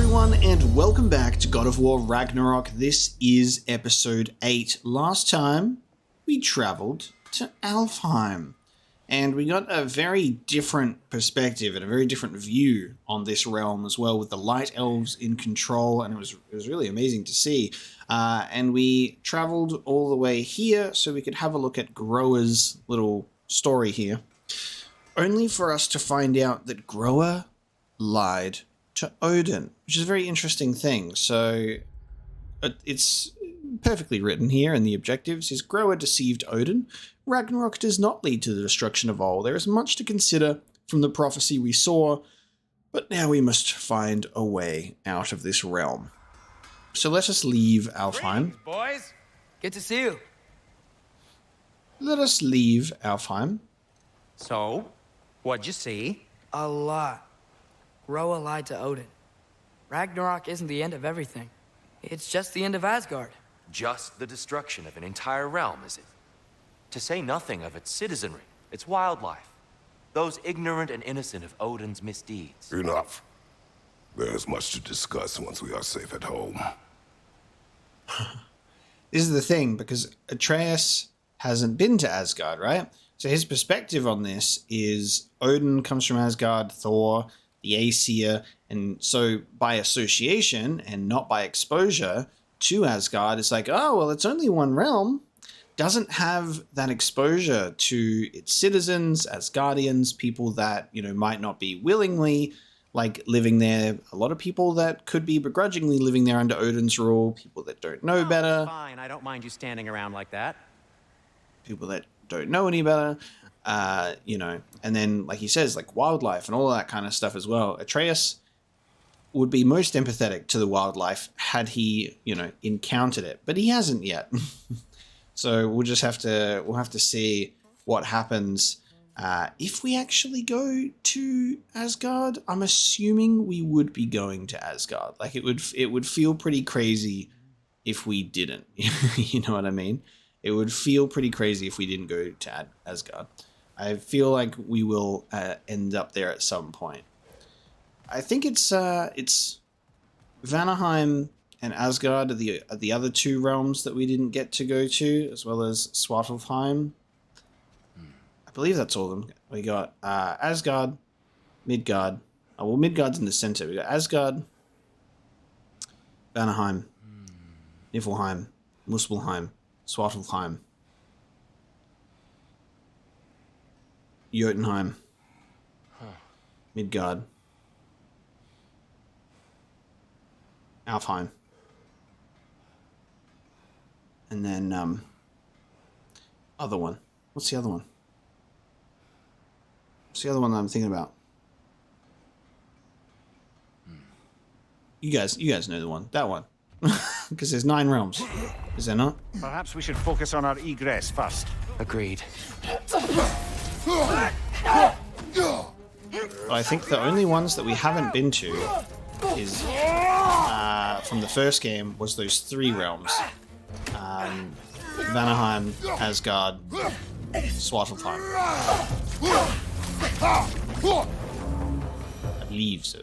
everyone, and welcome back to God of War Ragnarok. This is episode 8. Last time, we travelled to Alfheim, and we got a very different perspective and a very different view on this realm as well, with the light elves in control, and it was really amazing to see. And we travelled all the way here so we could have a look at Groa's little story here, only for us to find out that Groa lied to Odin, which is a very interesting thing. So it's perfectly written here in the objectives is Groa deceived Odin. Ragnarok does not lead to the destruction of all. There is much to consider from the prophecy we saw, but now we must find a way out of this realm. So let us leave Alfheim. Greetings, boys. Good to see you. Let us leave Alfheim. So, what'd you see? A lot. Groa lied to Odin. Ragnarok isn't the end of everything. It's just the end of Asgard. Just the destruction of an entire realm, is it? To say nothing of its citizenry, its wildlife, those ignorant and innocent of Odin's misdeeds. Enough. There is much to discuss once we are safe at home. This is the thing, because Atreus hasn't been to Asgard, right? So his perspective on this is Odin comes from Asgard, Thor, the Aesir, and so by association and not by exposure to Asgard, it's like, oh, well, it's only one realm. Doesn't have that exposure to its citizens, Asgardians, people that, might not be willingly living there. A lot of people that could be begrudgingly living there under Odin's rule, people that don't know better. Fine, I don't mind you standing around like that. People that don't know any better. And then, like he says, wildlife and all that kind of stuff as well. Atreus would be most empathetic to the wildlife had he, encountered it, but he hasn't yet. So we'll have to see what happens if we actually go to Asgard. I'm assuming we would be going to Asgard. It would feel pretty crazy if we didn't. You know what I mean? It would feel pretty crazy if we didn't go to Asgard. I feel like we will end up there at some point. I think it's Vanaheim and Asgard are the other two realms that we didn't get to go to, as well as Svartalfheim. I believe that's all of them. We got Asgard, Midgard. Oh, well, Midgard's in the center. We got Asgard, Vanaheim, Niflheim, Muspelheim, Svartalfheim, Jotunheim, Midgard, Alfheim, and then other one. What's the other one? What's the other one that I'm thinking about? You guys know the one. That one. Because there's 9 realms. Is there not? Perhaps we should focus on our egress first. Agreed. But I think the only ones that we haven't been to is from the first game was those 3 realms. Vanaheim, Asgard, Svartalfheim. I believe so.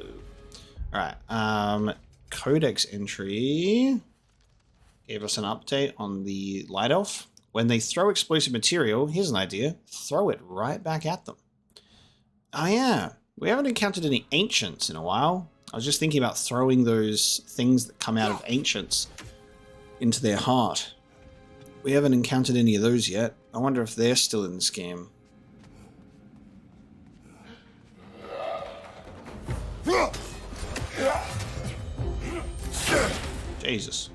Alright, Codex entry gave us an update on the Light Elf. When they throw explosive material, here's an idea, throw it right back at them. Oh yeah, we haven't encountered any ancients in a while. I was just thinking about throwing those things that come out of ancients into their heart. We haven't encountered any of those yet. I wonder if they're still in this game. Jesus.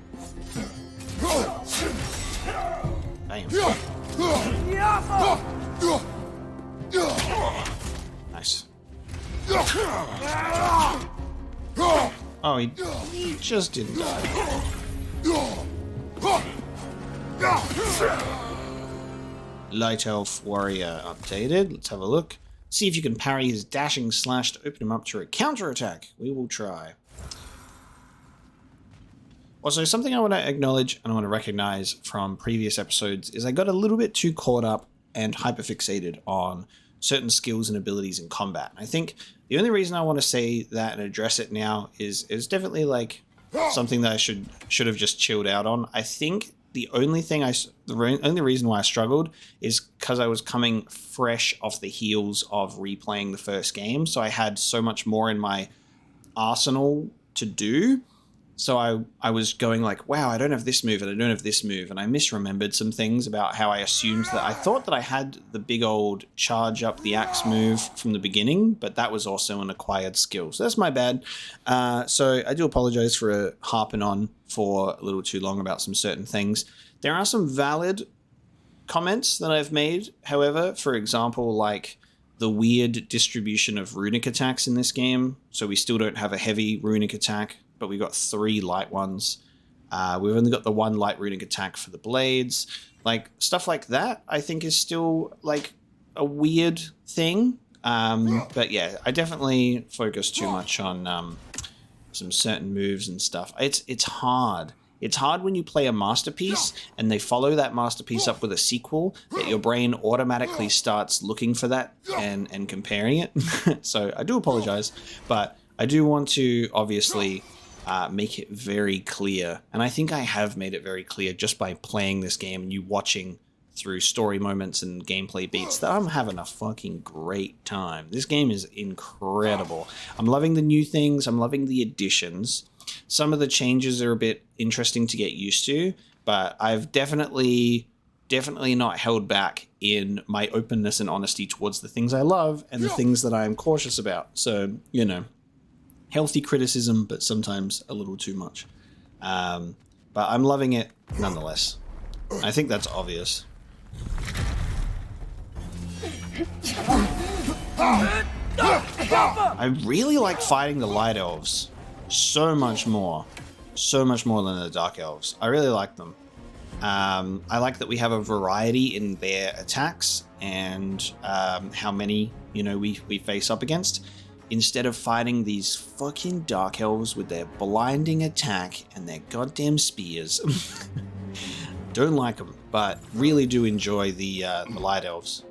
Damn. Nice. Oh, he just didn't die. Light Elf Warrior updated. Let's have a look. See if you can parry his dashing slash to open him up to a counterattack. We will try. Also, something I want to acknowledge and I want to recognize from previous episodes is I got a little bit too caught up and hyperfixated on certain skills and abilities in combat. I think the only reason I want to say that and address it now is definitely like something that I should have just chilled out on. I think the only reason why I struggled is because I was coming fresh off the heels of replaying the first game, so I had so much more in my arsenal to do. So I was going like, wow, I don't have this move and I don't have this move. And I misremembered some things about how I assumed that I thought that I had the big old charge up the axe move from the beginning, but that was also an acquired skill. So that's my bad. So I do apologize for harping on for a little too long about some certain things. There are some valid comments that I've made, however, for example, like the weird distribution of runic attacks in this game. So we still don't have a heavy runic attack, but we got 3 light ones. We've only got the 1 light runic attack for the blades. Like, stuff like that, I think is still, like, a weird thing. But yeah, I definitely focus too much on some certain moves and stuff. It's hard. It's hard when you play a masterpiece and they follow that masterpiece up with a sequel that your brain automatically starts looking for that and comparing it. So I do apologize, but I do want to obviously make it very clear, and I think I have made it very clear just by playing this game and you watching through story moments and gameplay beats that I'm having a fucking great time. This game is incredible. I'm loving the new things. I'm loving the additions. Some of the changes are a bit interesting to get used to, but I've definitely not held back in my openness and honesty towards the things I love and the things that I'm cautious about. So, you know, healthy criticism, but sometimes a little too much. But I'm loving it nonetheless. I think that's obvious. I really like fighting the light elves so much more than the dark elves. I really like them. I like that we have a variety in their attacks and how many, you know, we face up against, instead of fighting these fucking dark elves with their blinding attack and their goddamn spears. Don't like them, but really do enjoy the light elves.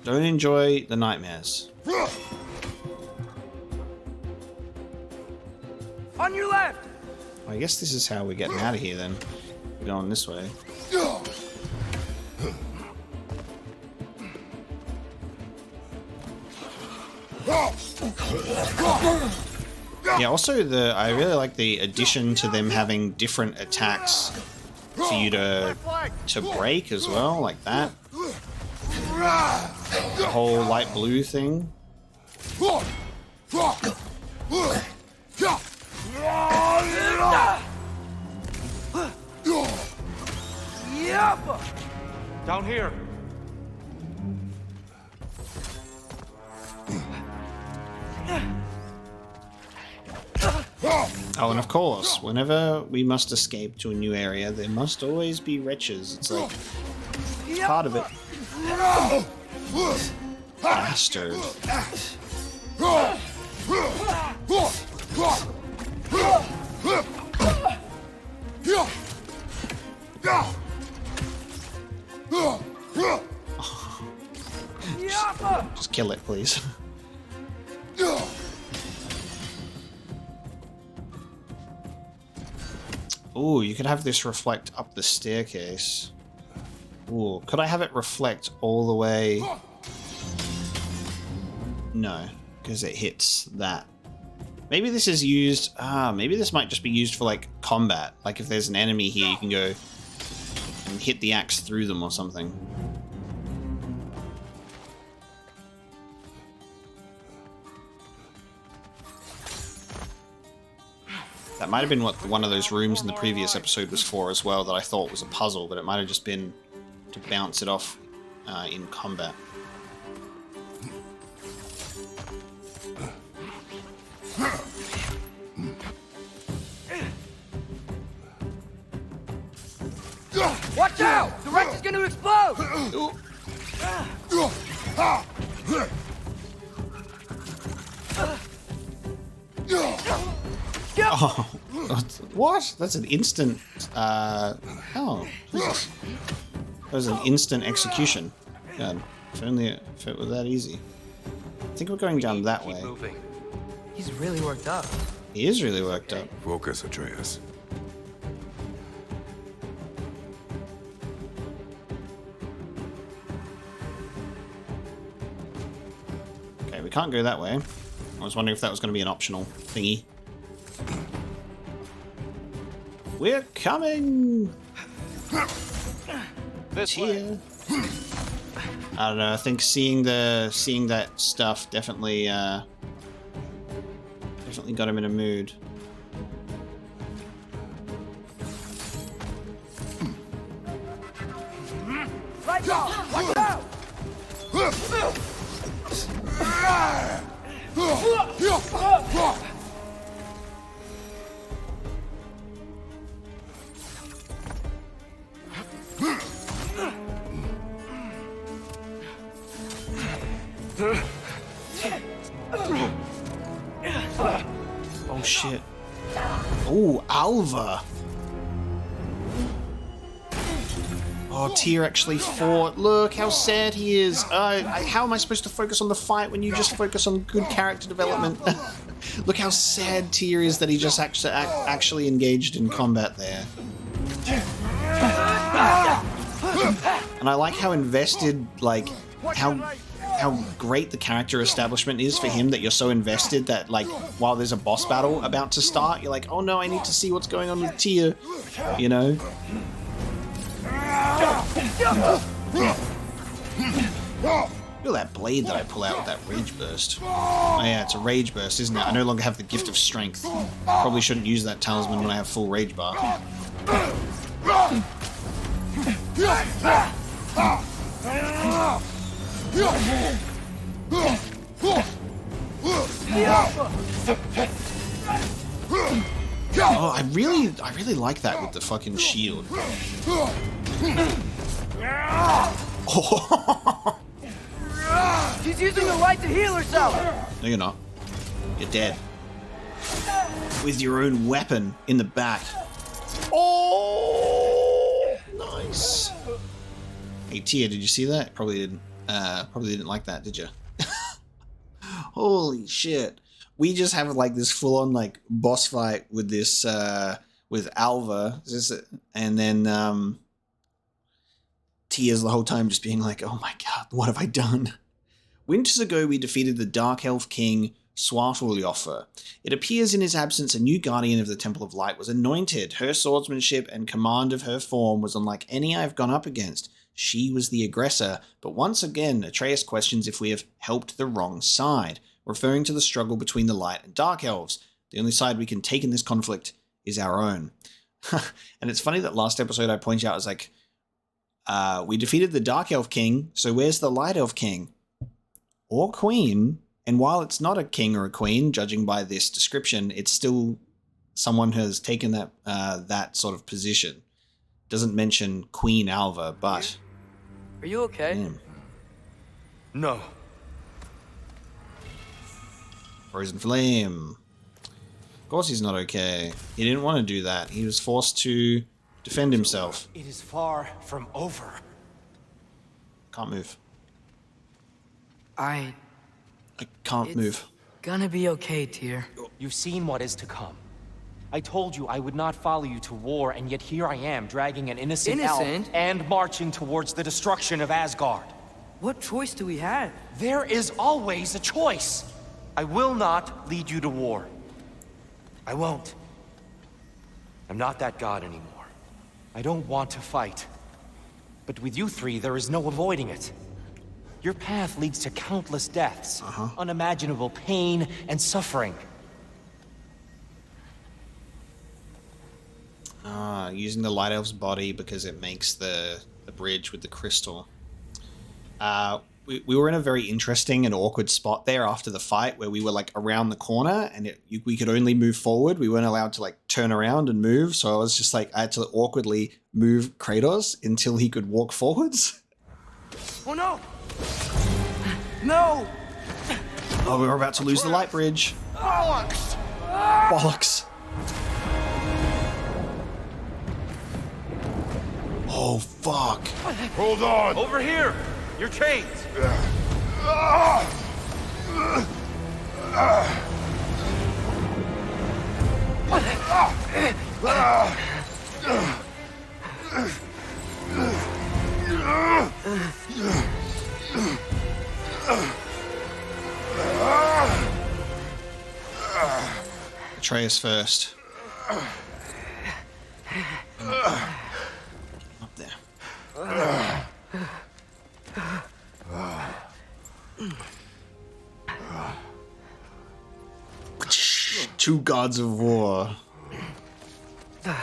Don't enjoy the nightmares. On your left! I guess this is how we're getting out of here then. We're going this way. Yeah, also I really like the addition to them having different attacks for you to break as well, like that. The whole light blue thing. Down here. Oh, and of course, whenever we must escape to a new area, there must always be wretches. It's like part of it. Bastard. Just kill it, please. Ooh, you could have this reflect up the staircase. Ooh, could I have it reflect all the way? No, because it hits that. Maybe this is used... maybe this might just be used for, like, combat. Like, if there's an enemy here, you can go and hit the axe through them or something. That might have been what one of those rooms in the previous episode was for as well, that I thought was a puzzle, but it might have just been to bounce it off in combat. Watch out! The wreck is going to explode! Oh, what? That's an instant... oh, Jesus. That was an instant execution. God, if it were that easy. I think we're going down that Keep way. moving. He's really worked up. He is really worked up. Focus, Atreus. Okay, we can't go that way. I was wondering if that was going to be an optional thingy. We're coming! This Here. I don't know. I think seeing that stuff definitely got him in a mood. Right off! Watch out! Oh shit. Oh, Alva. Oh, Tyr actually fought. Look how sad he is. How am I supposed to focus on the fight when you just focus on good character development? Look how sad Tyr is that he just actually engaged in combat there. And I like how invested, like, how great the character establishment is for him, that you're so invested that, like, while there's a boss battle about to start, you're like, oh no, I need to see what's going on with Tyr, you know? Look at that blade that I pull out with that rage burst. Oh yeah, it's a rage burst, isn't it? I no longer have the gift of strength. Probably shouldn't use that talisman when I have full rage bar. Oh, I really like that with the fucking shield. Oh. She's using the light to heal herself! No, you're not. You're dead. With your own weapon in the back. Oh, nice. Hey Tia, did you see that? Probably didn't like that, did you? Holy shit. We just have like this full-on like boss fight with this with Alva, and then Tia's the whole time just being like, oh my god, what have I done? Winters ago we defeated the Dark Elf King Svartalfheim. It appears in his absence a new guardian of the Temple of Light was anointed. Her swordsmanship and command of her form was unlike any I've gone up against. She was the aggressor, but once again Atreus questions if we have helped the wrong side, referring to the struggle between the Light and Dark Elves. The only side we can take in this conflict is our own. And it's funny that last episode I pointed out, I was like, we defeated the Dark Elf King, so where's the Light Elf King? Or Queen? And while it's not a king or a queen, judging by this description, it's still someone who has taken that sort of position. Doesn't mention Queen Alva, but... Are you okay? Damn. No. Frozen Flame. Of course he's not okay. He didn't want to do that. He was forced to defend himself. It is far from over. Can't move. I can't move. Gonna be okay, Tyr. You've seen what is to come. I told you I would not follow you to war, and yet here I am, dragging an innocent elf and marching towards the destruction of Asgard. What choice do we have? There is always a choice. I will not lead you to war. I won't. I'm not that god anymore. I don't want to fight. But with you three, there is no avoiding it. Your path leads to countless deaths, unimaginable pain and suffering. Using the Light Elf's body because it makes the bridge with the crystal. We were in a very interesting and awkward spot there after the fight where we were like around the corner and we could only move forward. We weren't allowed to like turn around and move. So I was just like, I had to awkwardly move Kratos until he could walk forwards. Oh no! No! Oh, we were about to lose the light bridge. Bollocks! Bollocks. Oh, fuck. Hold on! Over here! Your chains! Atreus first. Up there. Two gods of war. Yeah,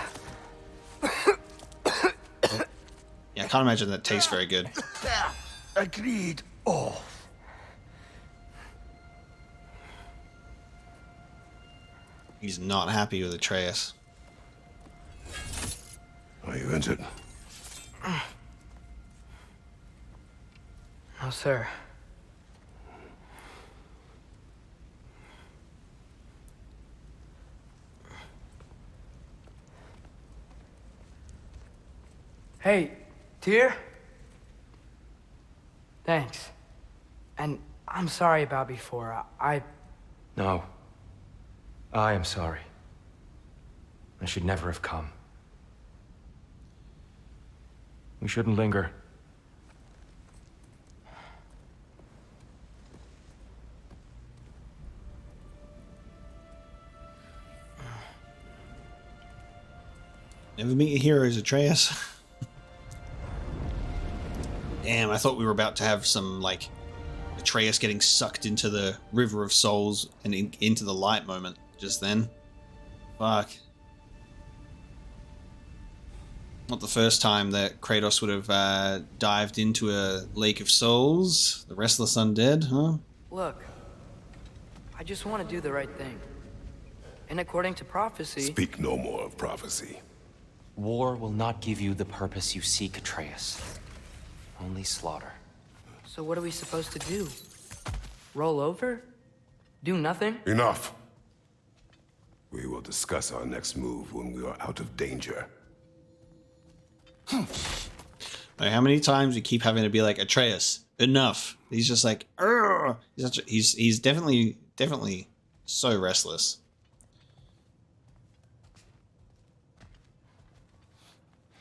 I can't imagine that tastes very good. Agreed. Oh. He's not happy with Atreus. Are you injured? No, sir. Hey, Tyr? Thanks. And I'm sorry about before. No. I am sorry. I should never have come. We shouldn't linger. Never meet your heroes, Atreus. Damn, I thought we were about to have some, like, Atreus getting sucked into the River of Souls and into the light moment just then. Fuck. Not the first time that Kratos would have dived into a lake of souls. The restless undead, huh? Look, I just want to do the right thing. And according to prophecy... Speak no more of prophecy. War will not give you the purpose you seek, Atreus. Only slaughter. So what are we supposed to do? Roll over? Do nothing? Enough. We will discuss our next move when we are out of danger. Like, how many times we keep having to be like, Atreus, enough. He's just like, Urgh! He's definitely so restless.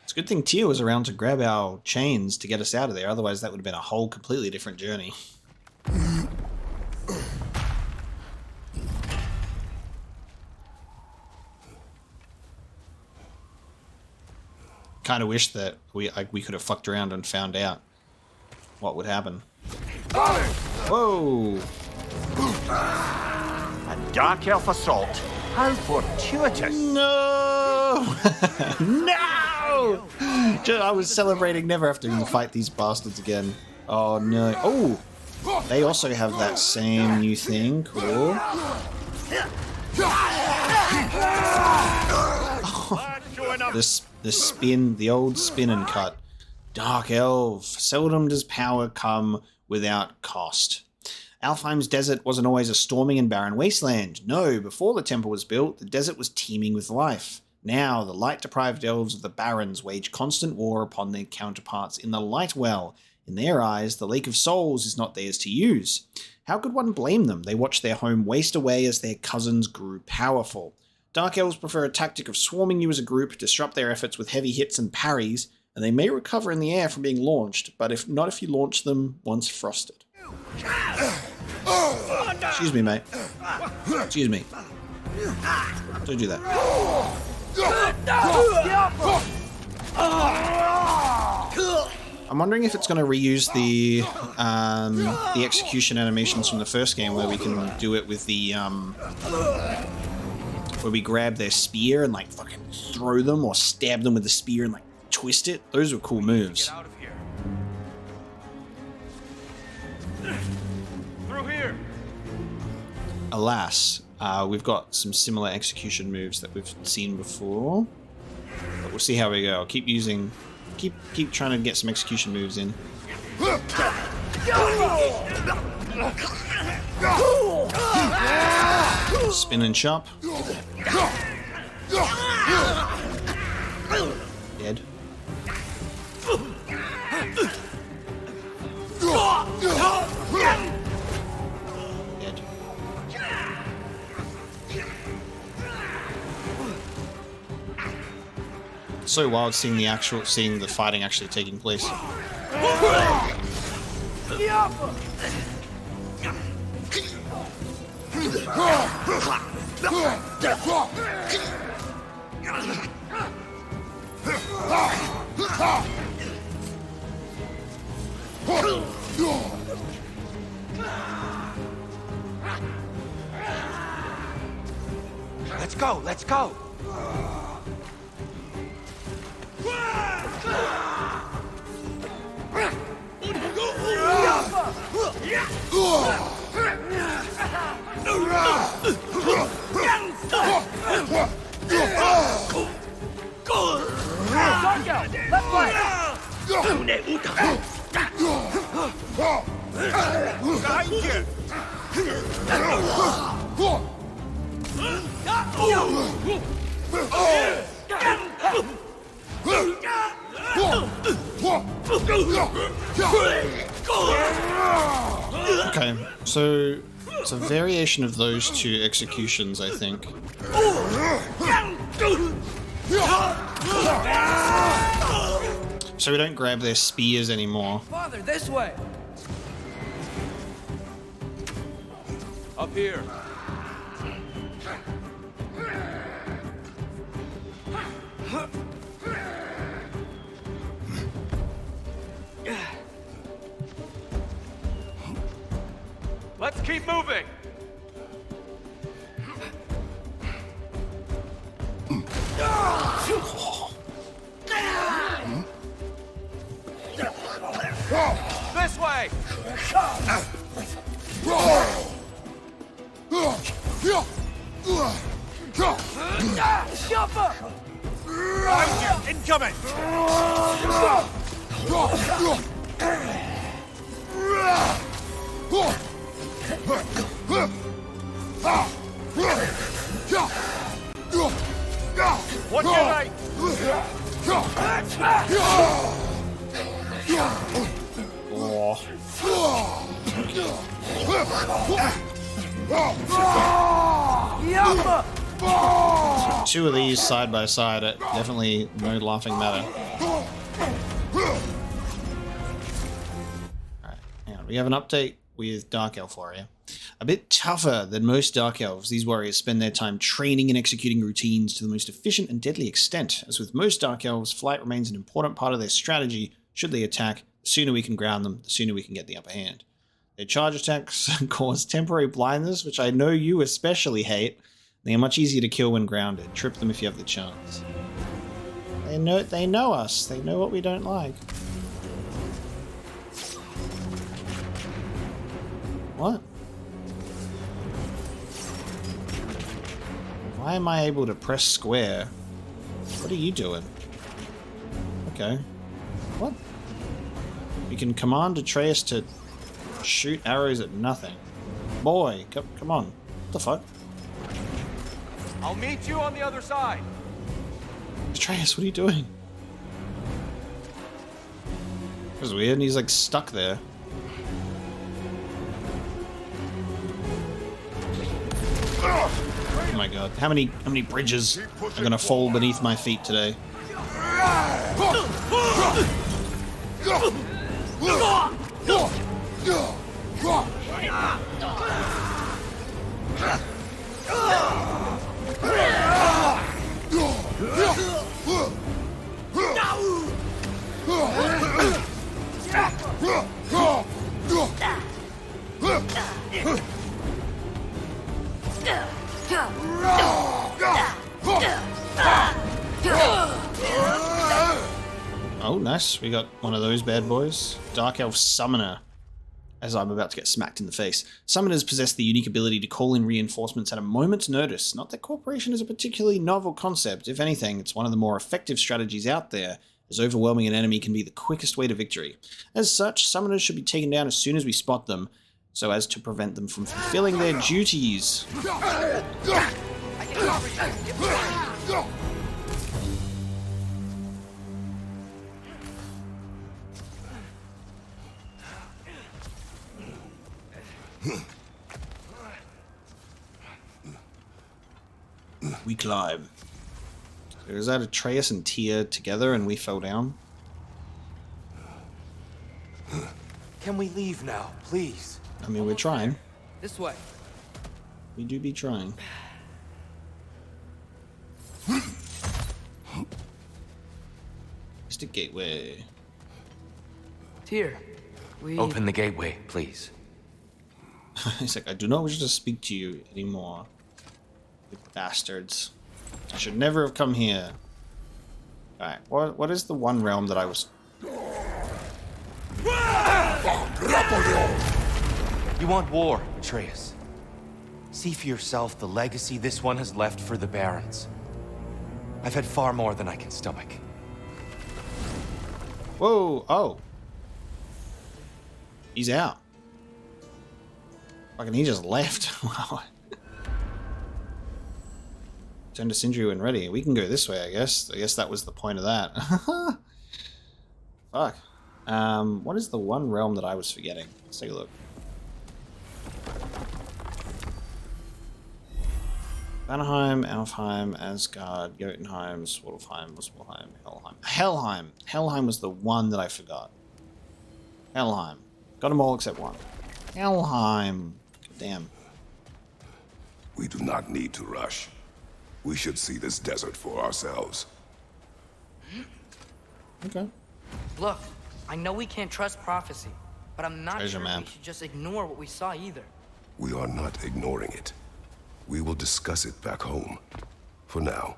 It's a good thing Tyr was around to grab our chains to get us out of there. Otherwise, that would have been a whole completely different journey. Kind of wish that we could have fucked around and found out what would happen. Whoa! A dark elf assault. How fortuitous. No! No! I was celebrating never having to fight these bastards again. Oh no. Oh! They also have that same new thing. Cool. The spin, the old spin and cut. Dark elf. Seldom does power come without cost. Alfheim's desert wasn't always a storming and barren wasteland. No, before the temple was built, the desert was teeming with life. Now, the light-deprived elves of the Barrens wage constant war upon their counterparts in the Lightwell. In their eyes, the Lake of Souls is not theirs to use. How could one blame them? They watched their home waste away as their cousins grew powerful. Dark elves prefer a tactic of swarming you as a group, disrupt their efforts with heavy hits and parries, and they may recover in the air from being launched, but if not if you launch them once frosted. Excuse me, mate. Excuse me. Don't do that. I'm wondering if it's going to reuse the execution animations from the first game, where we can do it with the where we grab their spear and like fucking throw them, or stab them with the spear and like twist it. Those were cool moves. Get out of here. Through here. Alas, we've got some similar execution moves that we've seen before, but we'll see how we go. I'll keep trying to get some execution moves in. Spin and chop. Dead. so wild seeing the fighting actually taking place. Let's go, let's go! Okay, so it's a variation of those two executions, I think. So we don't grab their spears anymore. Father, this way! Up here. Let's keep moving. This way. Incoming. What's your right? Two of these side by side, definitely no laughing matter. Alright, hang on. We have an update with Dark Elf Warrior. A bit tougher than most Dark Elves, these warriors spend their time training and executing routines to the most efficient and deadly extent. As with most Dark Elves, flight remains an important part of their strategy. Should they attack, the sooner we can ground them, the sooner we can get the upper hand. Their charge attacks cause temporary blindness, which I know you especially hate. They are much easier to kill when grounded. Trip them if you have the chance. They know us. They know what we don't like. What? Why am I able to press square? What are you doing? Okay. What? You can command Atreus to shoot arrows at nothing. Boy, come on. What the fuck? I'll meet you on the other side. Atreus, what are you doing? That was weird, and he's like stuck there. Oh my god, how many bridges are gonna fall beneath my feet today? Oh, nice. We got one of those bad boys. Dark Elf Summoner. As I'm about to get smacked in the face. Summoners possess the unique ability to call in reinforcements at a moment's notice. Not that cooperation is a particularly novel concept. If anything, it's one of the more effective strategies out there, as overwhelming an enemy can be the quickest way to victory. As such, summoners should be taken down as soon as we spot them, so as to prevent them from fulfilling their duties. We climb. Is that Atreus and Tyr together and we fell down? Can we leave now, please? I mean, we're trying. This way. We do be trying. It's the gateway. Tyr, we... Open the gateway, please. He's like, I do not wish to speak to you anymore. You bastards. I should never have come here. Alright, what is the one realm that I was... You want war, Atreus. See for yourself the legacy this one has left for the Barrens. I've had far more than I can stomach. Whoa, oh. He's out. Fucking he just left. Wow. Turn to Sindri when ready. We can go this way, I guess. I guess that was the point of that. Fuck. What is the one realm that I was forgetting? Let's take a look. Vanaheim, Alfheim, Asgard, Jotunheim, Svartalfheim, Muspelheim, Helheim. Helheim! Helheim was the one that I forgot. Helheim. Got them all except one. Helheim. Damn. We do not need to rush. We should see this desert for ourselves. Okay. Look, I know we can't trust prophecy, but I'm not Treasure sure map. we should just ignore what we saw either. We are not ignoring it. We will discuss it back home. For now,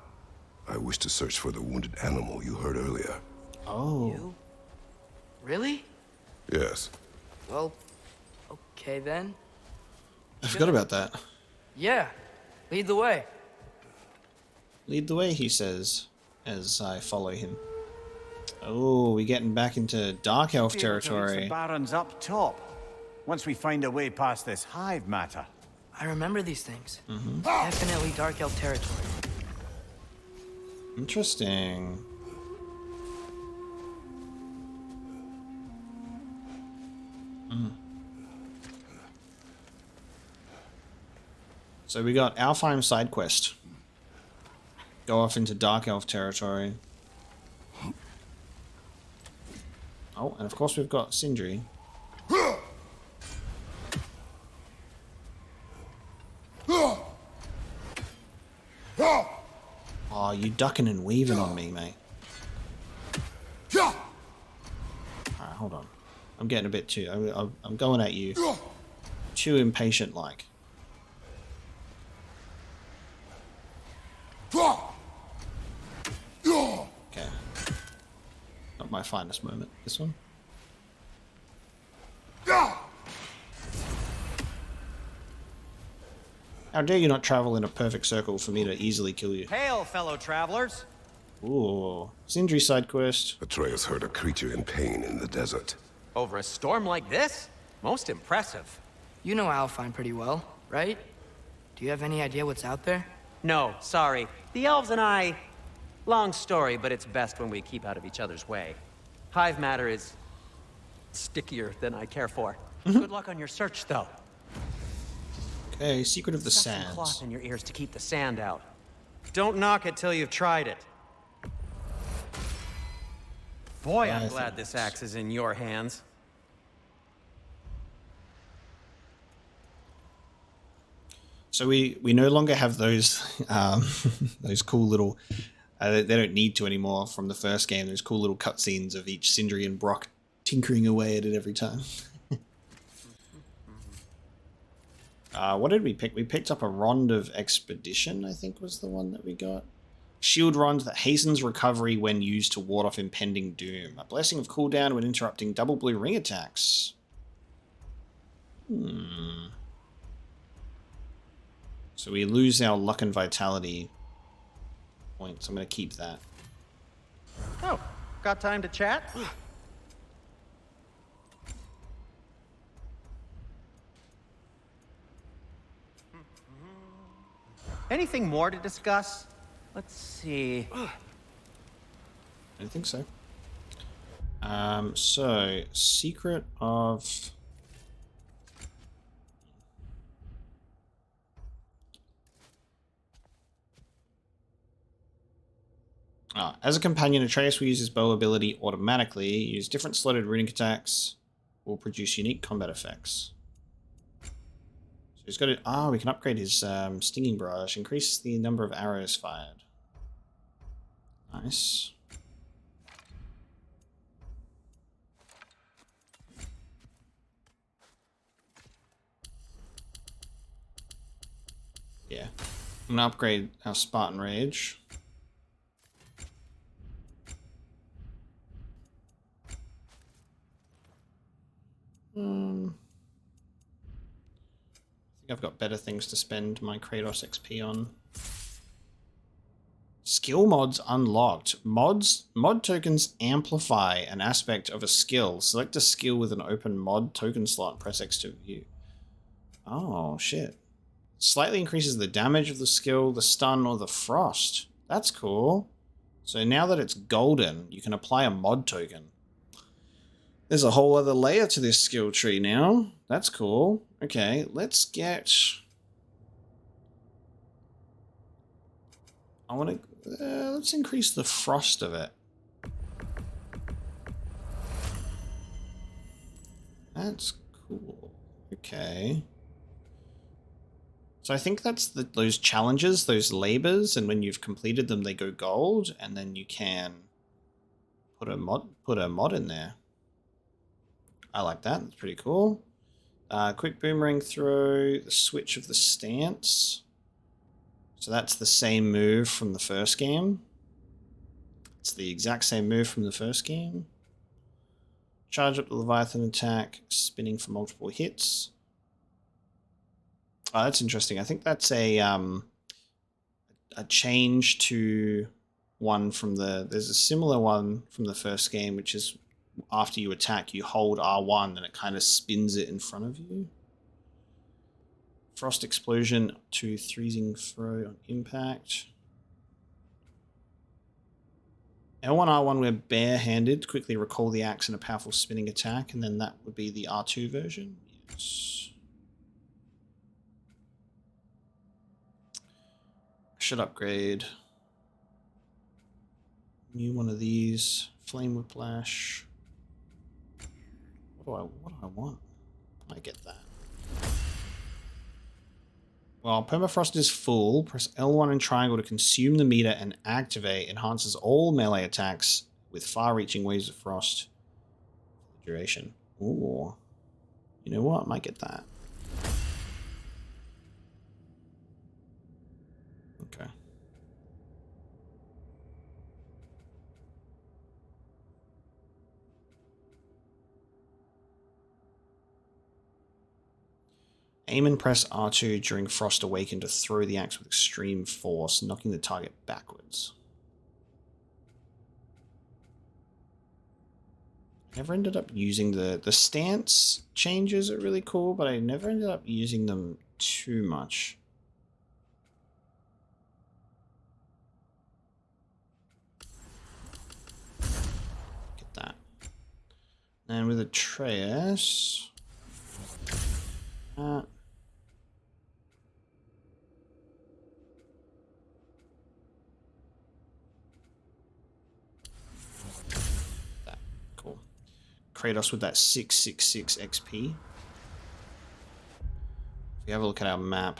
I wish to search for the wounded animal you heard earlier. Oh. You? Really? Yes. Well, okay then. I forgot about that. Yeah, lead the way. Lead the way, he says, as I follow him. Oh, we're getting back into Dark Elf Be able to reach territory. the Barrens up top. Once we find a way past this hive matter. I remember these things. Definitely Dark Elf territory. Interesting. So we got Alfheim side quest. Go off into Dark Elf territory. Oh, and of course we've got Sindri. Oh, you ducking and weaving on me, mate. Alright, hold on. I'm getting a bit too... I'm going at you. Too impatient-like. Okay. Not my finest moment. This one? How dare you not travel in a perfect circle for me to easily kill you? Hail, fellow travelers. Ooh. Sindri side quest. Atreus heard a creature in pain in the desert. Over a storm like this? Most impressive. You know Alfheim pretty well, right? Do you have any idea what's out there? No, sorry. The elves and I... Long story, but it's best when we keep out of each other's way. Hive matter is... stickier than I care for. Good luck on your search, though. Okay, Secret of the Stuff some Sands. cloth in your ears to keep the sand out. Don't knock it till you've tried it. Boy, I'm glad this axe is in your hands. So we no longer have those those cool little... they don't need to anymore from the first game. Those cool little cutscenes of each Sindri and Brock tinkering away at it every time. What did we pick? We picked up a Rond of Expedition, I think was the one that we got. Shield Rond that hastens recovery when used to ward off impending doom. A blessing of cooldown when interrupting double blue ring attacks. So we lose our luck and vitality points. I'm going to keep that. Oh, got time to chat? Anything more to discuss? Let's see. I don't think so. So, Secret of... As a companion, Atreus will use his bow ability automatically. Use different slotted runic attacks. Will produce unique combat effects. So he's got it. We can upgrade his stinging barrage. Increase the number of arrows fired. Nice. Yeah. I'm gonna upgrade our Spartan Rage. I think I've got better things to spend my Kratos XP on. Skill mods unlocked. Mod tokens amplify an aspect of a skill. Select a skill with an open mod token slot and press X to view. Oh, shit. Slightly increases the damage of the skill, the stun, or the frost. That's cool. So now that it's golden, you can apply a mod token. There's a whole other layer to this skill tree now. That's cool. Okay, let's get... I want to... let's increase the frost of it. That's cool. Okay. So I think that's those challenges, those labors, and when you've completed them, they go gold, and then you can put a mod in there. I like that. That's pretty cool. Quick boomerang throw, the switch of the stance. So that's the same move from the first game. It's the exact same move from the first game. Charge up the Leviathan attack, spinning for multiple hits. Oh, that's interesting. I think that's a change to one from the... There's a similar one from the first game, which is after you attack, you hold R1 and it kind of spins it in front of you. Frost Explosion to freezing throw on impact. L1, R1, we're barehanded. Quickly recall the axe and a powerful spinning attack, and then that would be the R2 version. Yes. Should upgrade. New one of these. Flame Whiplash. What do I want? I get that. While permafrost is full, press L1 and triangle to consume the meter and activate. Enhances all melee attacks with far-reaching waves of frost. Duration. Ooh. You know what? Might get that. Okay. Aim and press R2 during Frost Awaken to throw the axe with extreme force, knocking the target backwards. Never ended up using the stance changes are really cool, but I never ended up using them too much. Get that. And with Atreus... Cool. Kratos with that 666 XP. If we have a look at our map,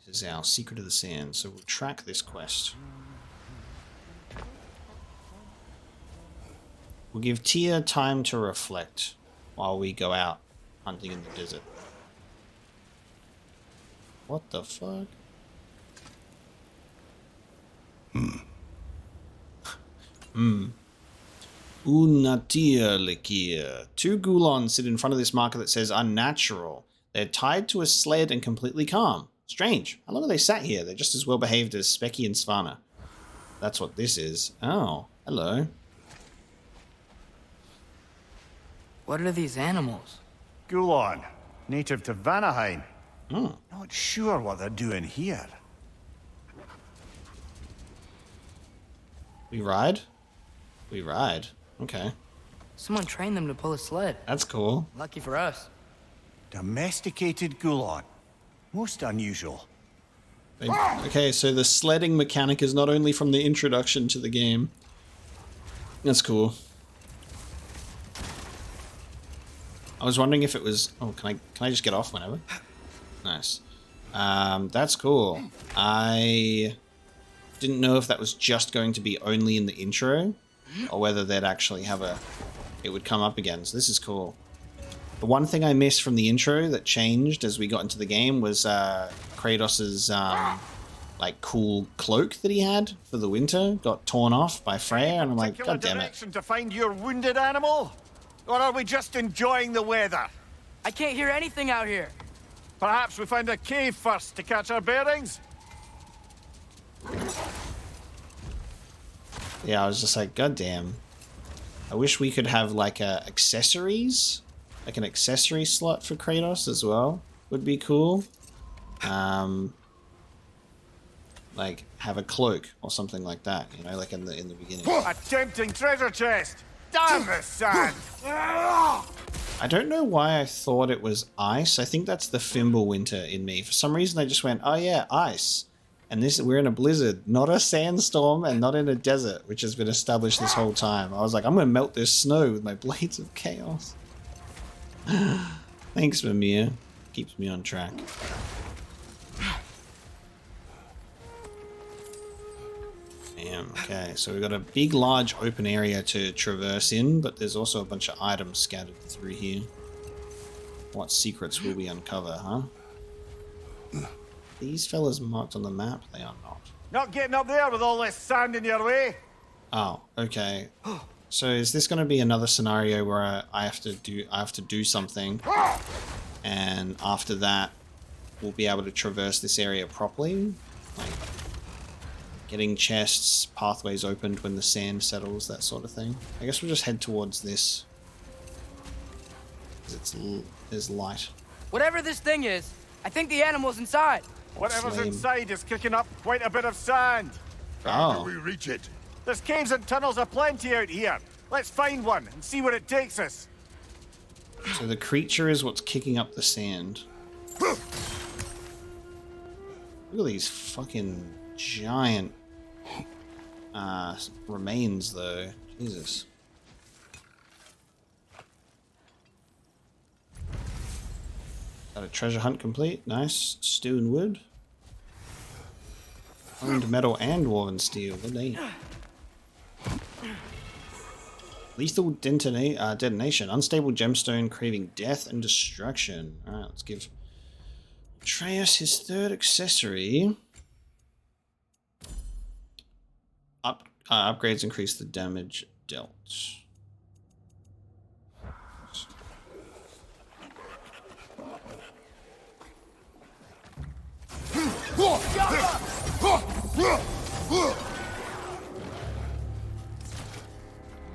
this is our Secret of the Sand, so we'll track this quest. We'll give Tia time to reflect while we go out hunting in the desert. What the fuck? Unatia Likir. Two Gulons sit in front of this marker that says unnatural. They're tied to a sled and completely calm. Strange. How long have they sat here? They're just as well behaved as Specky and Svana. That's what this is. Oh, hello. What are these animals? Gulon, native to Vanaheim. Not sure what they're doing here. We ride? We ride. Okay. Someone trained them to pull a sled. That's cool. Lucky for us. Domesticated Gulon. Most unusual. Okay, so the sledding mechanic is not only from the introduction to the game. That's cool. I was wondering if it was... Oh, can I just get off whenever? Nice. That's cool. I didn't know if that was just going to be only in the intro, or whether they'd actually have a... It would come up again, so this is cool. The one thing I missed from the intro that changed as we got into the game was Kratos's like cool cloak that he had for the winter got torn off by Freya, and I'm like, God damn it! To find your wounded animal, or are we just enjoying the weather? I can't hear anything out here. Perhaps we find a cave first to catch our bearings. Yeah, I was just like, God damn! I wish we could have like accessories, like an accessory slot for Kratos as well. Would be cool. Like have a cloak or something like that, you know, like in the beginning. A tempting treasure chest. Damn the sand! I don't know why I thought it was ice. I think that's the Fimbulwinter in me. For some reason, I just went, "Oh yeah, ice." And we're in a blizzard, not a sandstorm, and not in a desert, which has been established this whole time. I was like, I'm gonna melt this snow with my blades of chaos. Thanks, Mimir. Keeps me on track. Damn, okay, so we've got a big, large open area to traverse in, but there's also a bunch of items scattered through here. What secrets will we uncover, huh? These fellas marked on the map? They are not. Not getting up there with all this sand in your way. Oh, okay. So is this going to be another scenario where I have to do something, and after that, we'll be able to traverse this area properly, like getting chests, pathways opened when the sand settles, that sort of thing. I guess we'll just head towards this. There's light. Whatever this thing is, I think the animal's inside. Whatever's lame. inside is kicking up quite a bit of sand. How do Oh, we reach it? There's caves and tunnels aplenty out here. Let's find one and see where it takes us. so the creature is what's kicking up the sand. Look at these fucking giant remains, though. Jesus. Got a treasure hunt complete. Nice. Stew and wood. Honed metal and woven steel. Good day. Lethal detonation. Unstable gemstone craving death and destruction. Alright, let's give Atreus his third accessory. Upgrades increase the damage dealt.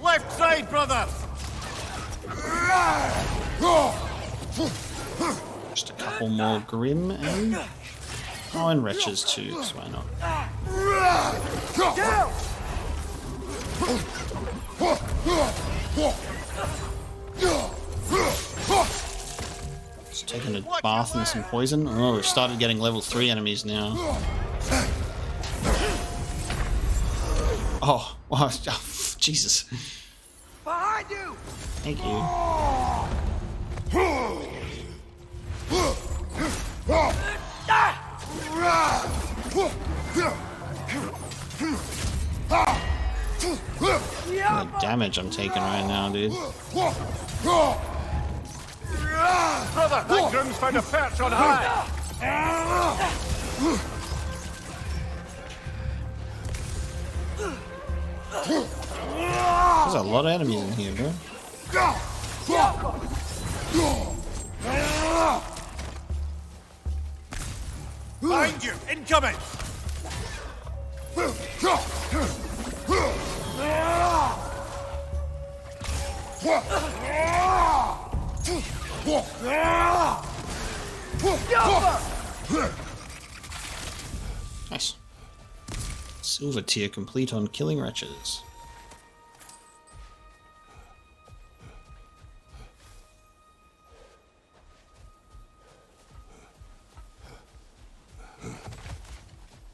Left side, brother! Just a couple more Grim and... Oh, and Wretches too, so why not? Just taking a bath in some poison. Oh, we've started getting level 3 enemies now. Oh, wow, Jesus. Behind you! Thank you. The damage I'm taking right now, dude. Brother, that groom's found a perch on high! There's a lot of enemies in here, bro. Behind you! Incoming! Nice. Silver tier complete on killing wretches.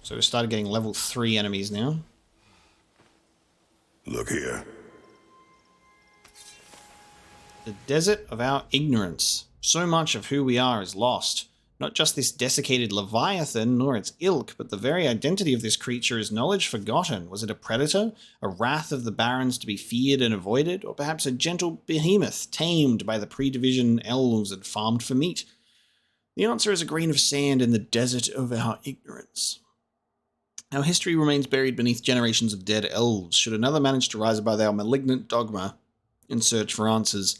So we started getting level 3 enemies now. Look here. The desert of our ignorance. So much of who we are is lost. Not just this desiccated leviathan, nor its ilk, but the very identity of this creature is knowledge forgotten. Was it a predator? A wrath of the Barrens to be feared and avoided? Or perhaps a gentle behemoth tamed by the pre-division elves and farmed for meat? The answer is a grain of sand in the desert of our ignorance. Our history remains buried beneath generations of dead elves. Should another manage to rise above our malignant dogma in search for answers,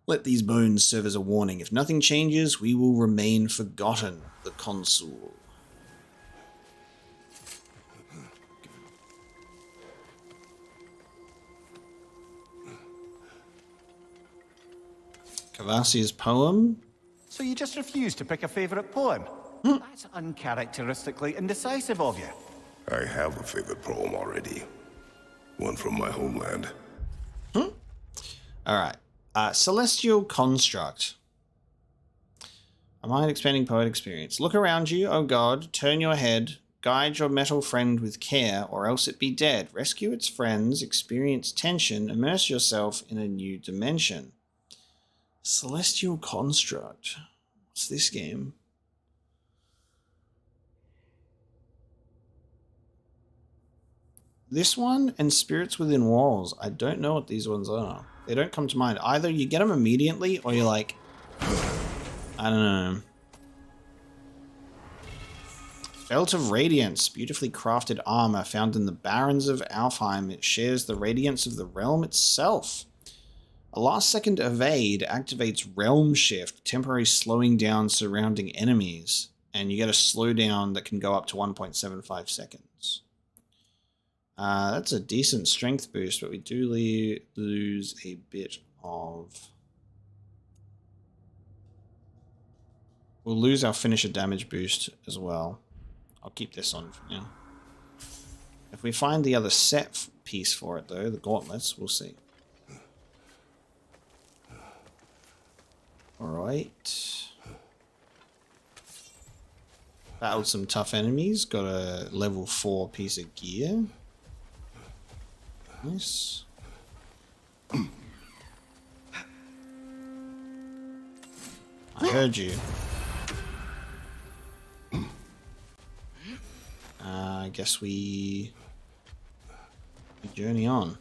let these bones serve as a warning. If nothing changes, we will remain forgotten. The Consul. Cavassia's poem. So you just refuse to pick a favorite poem? That's uncharacteristically indecisive of you. I have a favorite poem already. One from my homeland. Alright. Celestial Construct. A mind-expanding poet experience. Look around you, O God, turn your head, guide your metal friend with care, or else it be dead. Rescue its friends, experience tension, immerse yourself in a new dimension. Celestial Construct. What's this game? This one and Spirits Within Walls. I don't know what these ones are. They don't come to mind. Either you get them immediately or you're like, I don't know. Belt of Radiance. Beautifully crafted armor found in the Barrens of Alfheim. It shares the radiance of the realm itself. A last second evade activates Realm Shift, temporarily slowing down surrounding enemies. And you get a slowdown that can go up to 1.75 seconds. That's a decent strength boost, but we do lose a bit of... We'll lose our finisher damage boost as well. I'll keep this on for now. If we find the other set piece for it, though, the gauntlets, we'll see. Alright. Battled some tough enemies. Got a level 4 piece of gear. Nice. I heard you. I guess we journey on.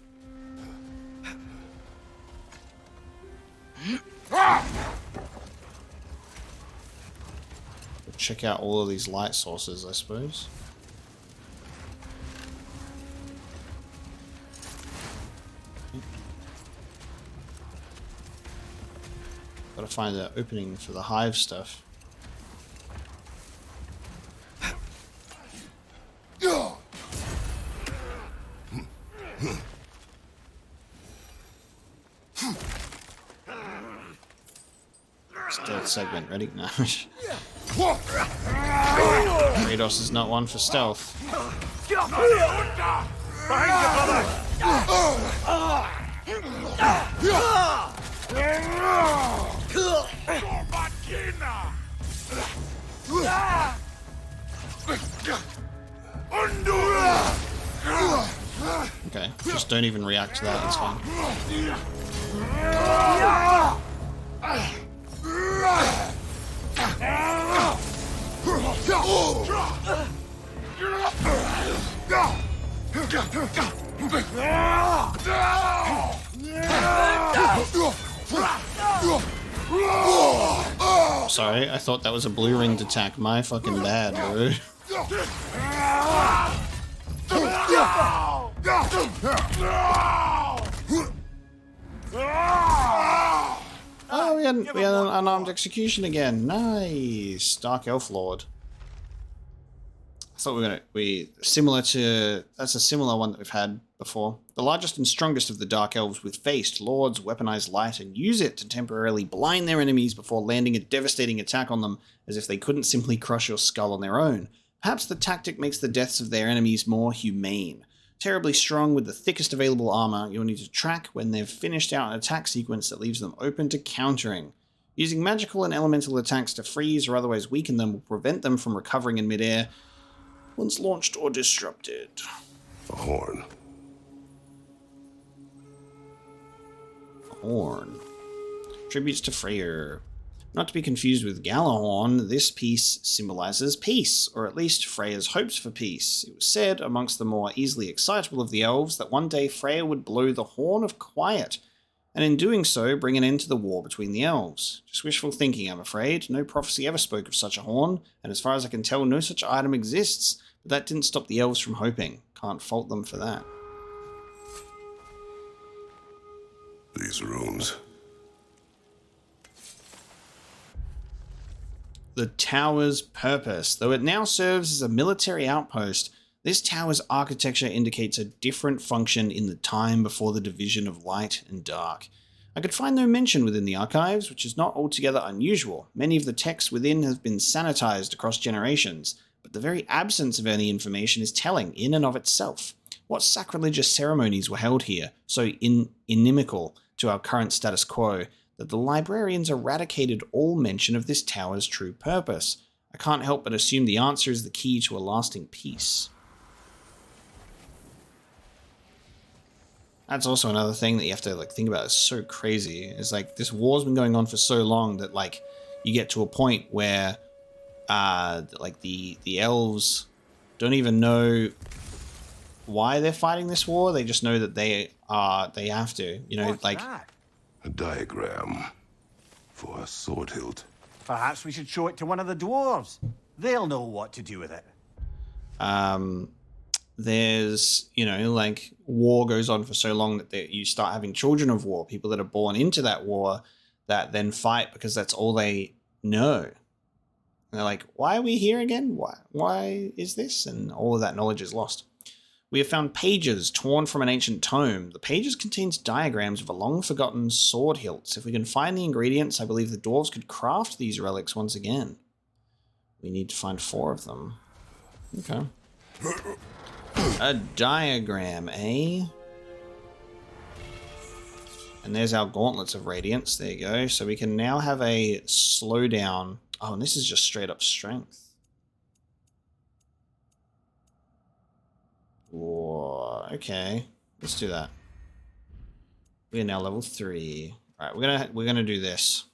We'll check out all of these light sources, I suppose. Gotta find an opening for the hive stuff. Stealth segment, ready? No. Kratos is not one for stealth. Okay, just don't even react to that, it's fine. Sorry, I thought that was a blue ringed attack. My fucking bad, bro. Oh, we had an unarmed execution again. Nice. Dark Elf Lord. I thought that's a similar one that we've had before. The largest and strongest of the Dark Elves with faced lords weaponize light and use it to temporarily blind their enemies before landing a devastating attack on them, as if they couldn't simply crush your skull on their own. Perhaps the tactic makes the deaths of their enemies more humane. Terribly strong with the thickest available armor, you'll need to track when they've finished out an attack sequence that leaves them open to countering. Using magical and elemental attacks to freeze or otherwise weaken them will prevent them from recovering in midair. once launched or disrupted. A horn. Horn. Tributes to Freyr. Not to be confused with Galahorn, this piece symbolizes peace, or at least Freyr's hopes for peace. It was said, amongst the more easily excitable of the elves, that one day Freyr would blow the Horn of Quiet, and in doing so bring an end to the war between the elves. Just wishful thinking, I'm afraid. No prophecy ever spoke of such a horn, and as far as I can tell, no such item exists, but that didn't stop the elves from hoping. Can't fault them for that. These rooms. The tower's purpose. Though it now serves as a military outpost, this tower's architecture indicates a different function in the time before the division of light and dark. I could find no mention within the archives, which is not altogether unusual. Many of the texts within have been sanitized across generations, but the very absence of any information is telling in and of itself. What sacrilegious ceremonies were held here, so inimical to our current status quo, that the librarians eradicated all mention of this tower's true purpose? I can't help but assume the answer is the key to a lasting peace. That's also another thing that you have to think about. It's so crazy. It's like this war's been going on for so long that you get to a point where the elves don't even know why they're fighting this war. They just know that they have to. What's that? A diagram for a sword hilt. Perhaps we should show it to one of the dwarves. They'll know what to do with it. There's, war goes on for so long that you start having children of war, people that are born into that war that then fight because that's all they know. And they're like, why are we here again? Why is this? And all of that knowledge is lost. We have found pages torn from an ancient tome. The pages contains diagrams of a long-forgotten sword hilts. If we can find the ingredients, I believe the dwarves could craft these relics once again. We need to find 4 of them. Okay. A diagram, eh? And there's our gauntlets of radiance. There you go. So we can now have a slowdown. Oh, and this is just straight up strength. Whoa, okay, let's do that. We're now level 3. All right, we're gonna do this.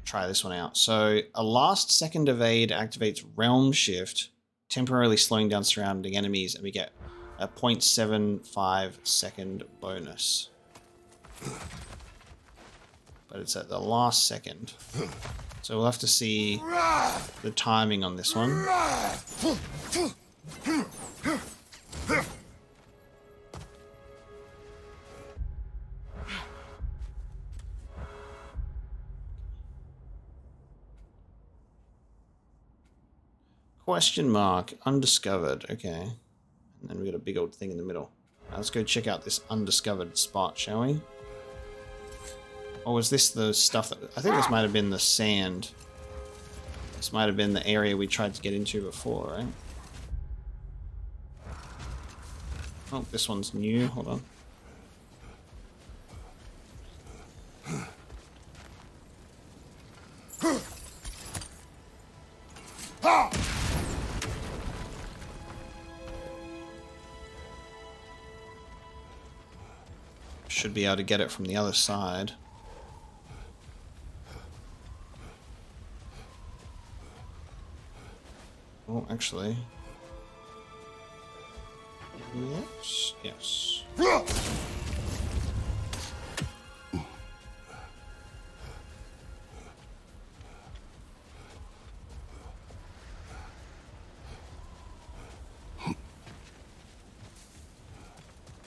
Try this one out. So a last second evade activates Realm Shift, temporarily slowing down surrounding enemies, and we get a 0.75 second bonus. But it's at the last second. So we'll have to see the timing on this one. Question mark, undiscovered. Okay. And then we got a big old thing in the middle. Now let's go check out this undiscovered spot, shall we? Or was this the stuff that... I think this might have been the sand. This might have been the area we tried to get into before, right? Oh, this one's new. Hold on. Should be able to get it from the other side. Oh, actually. Yes, yes.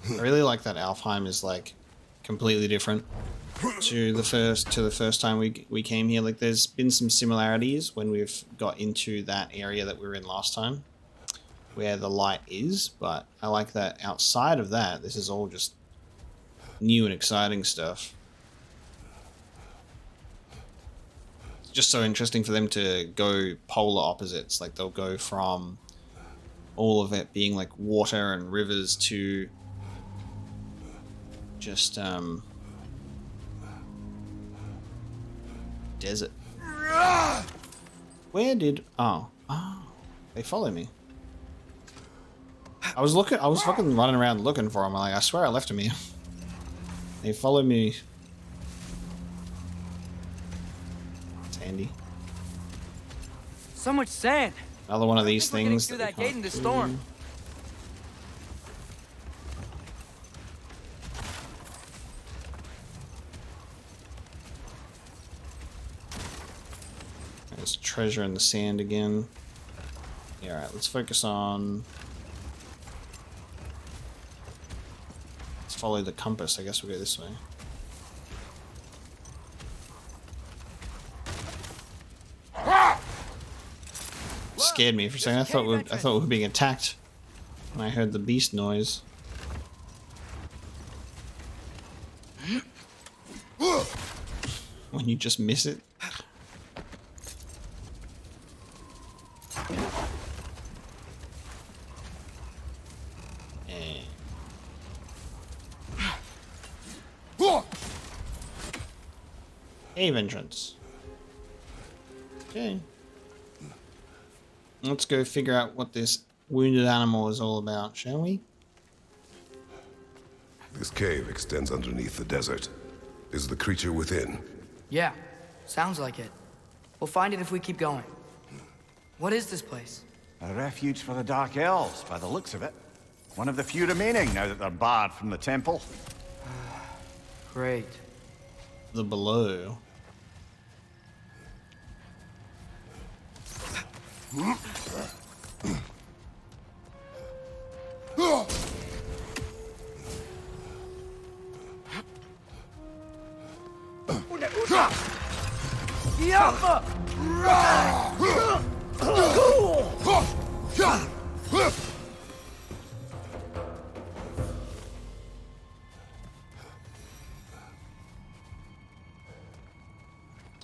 I really like that Alfheim is completely different to the first time we came here. There's been some similarities when we've got into that area that we were in last time, where the light is, but I like that outside of that, this is all just new and exciting stuff. It's just so interesting for them to go polar opposites. They'll go from all of it being water and rivers to just desert. Where did... Oh, they follow me. I was fucking running around looking for him. Like, I swear I left him here. They followed me. It's handy. So much sand. Another one of these We're getting things. through that we that gate can't in the do. storm. There's treasure in the sand again. Yeah, alright, let's focus on... Let's follow the compass. I guess we'll go this way. Scared me for a second. I thought we were being attacked when I heard the beast noise. When you just miss it. Cave entrance. Okay. Let's go figure out what this wounded animal is all about, shall we? This cave extends underneath the desert. Is the creature within? Yeah, sounds like it. We'll find it if we keep going. What is this place? A refuge for the Dark Elves, by the looks of it. One of the few remaining now that they're barred from the temple. Great. The below.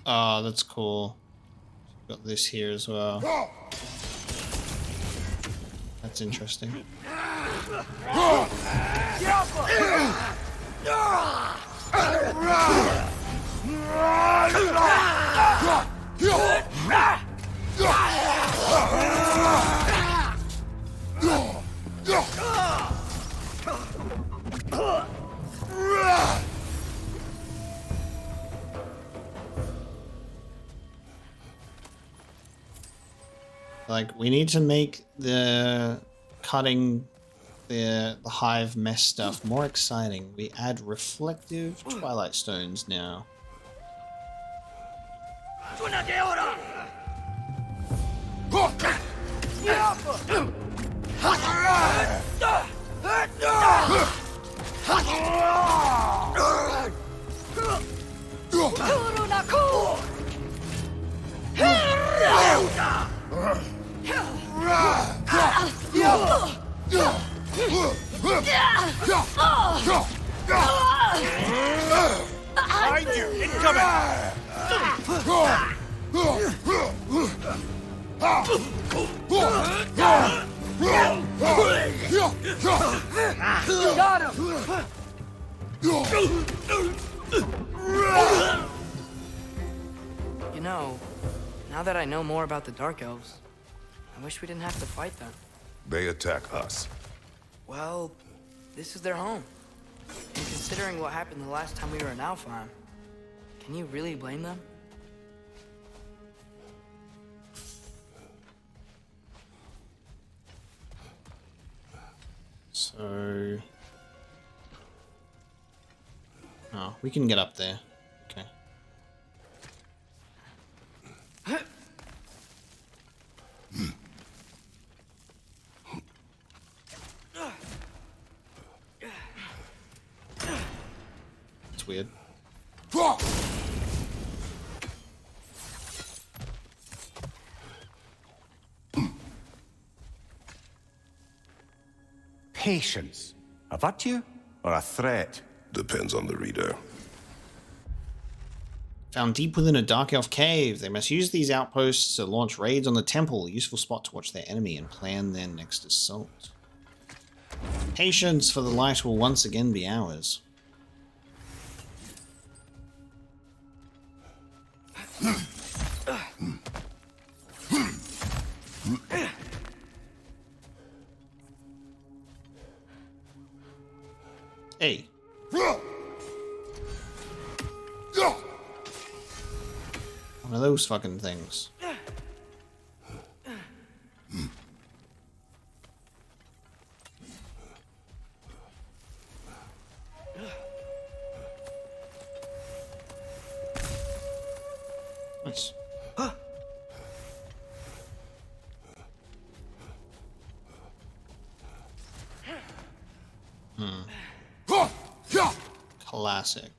Oh, that's cool. Got this here as well. That's interesting. Like, we need to make the cutting the hive mesh stuff more exciting. We add reflective twilight stones now. Behind you! Incoming! Got him! You know, now that I know more about the Dark Elves, I wish we didn't have to fight them. They attack us. Well, this is their home. And considering what happened the last time we were in Alfheim, can you really blame them? So... Oh, we can get up there. Okay. It's weird. Patience. A virtue or a threat? Depends on the reader. Found deep within a dark elf cave. They must use these outposts to launch raids on the temple. A useful spot to watch their enemy and plan their next assault. Patience, for the light will once again be ours. One of those fucking things. Nice. Classic.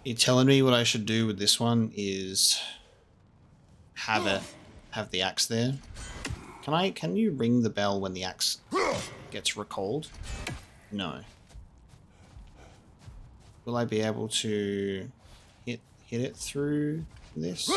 You telling me what I should do with this one is have the axe there? Can you ring the bell when the axe gets recalled? No. Will I be able to hit it through this?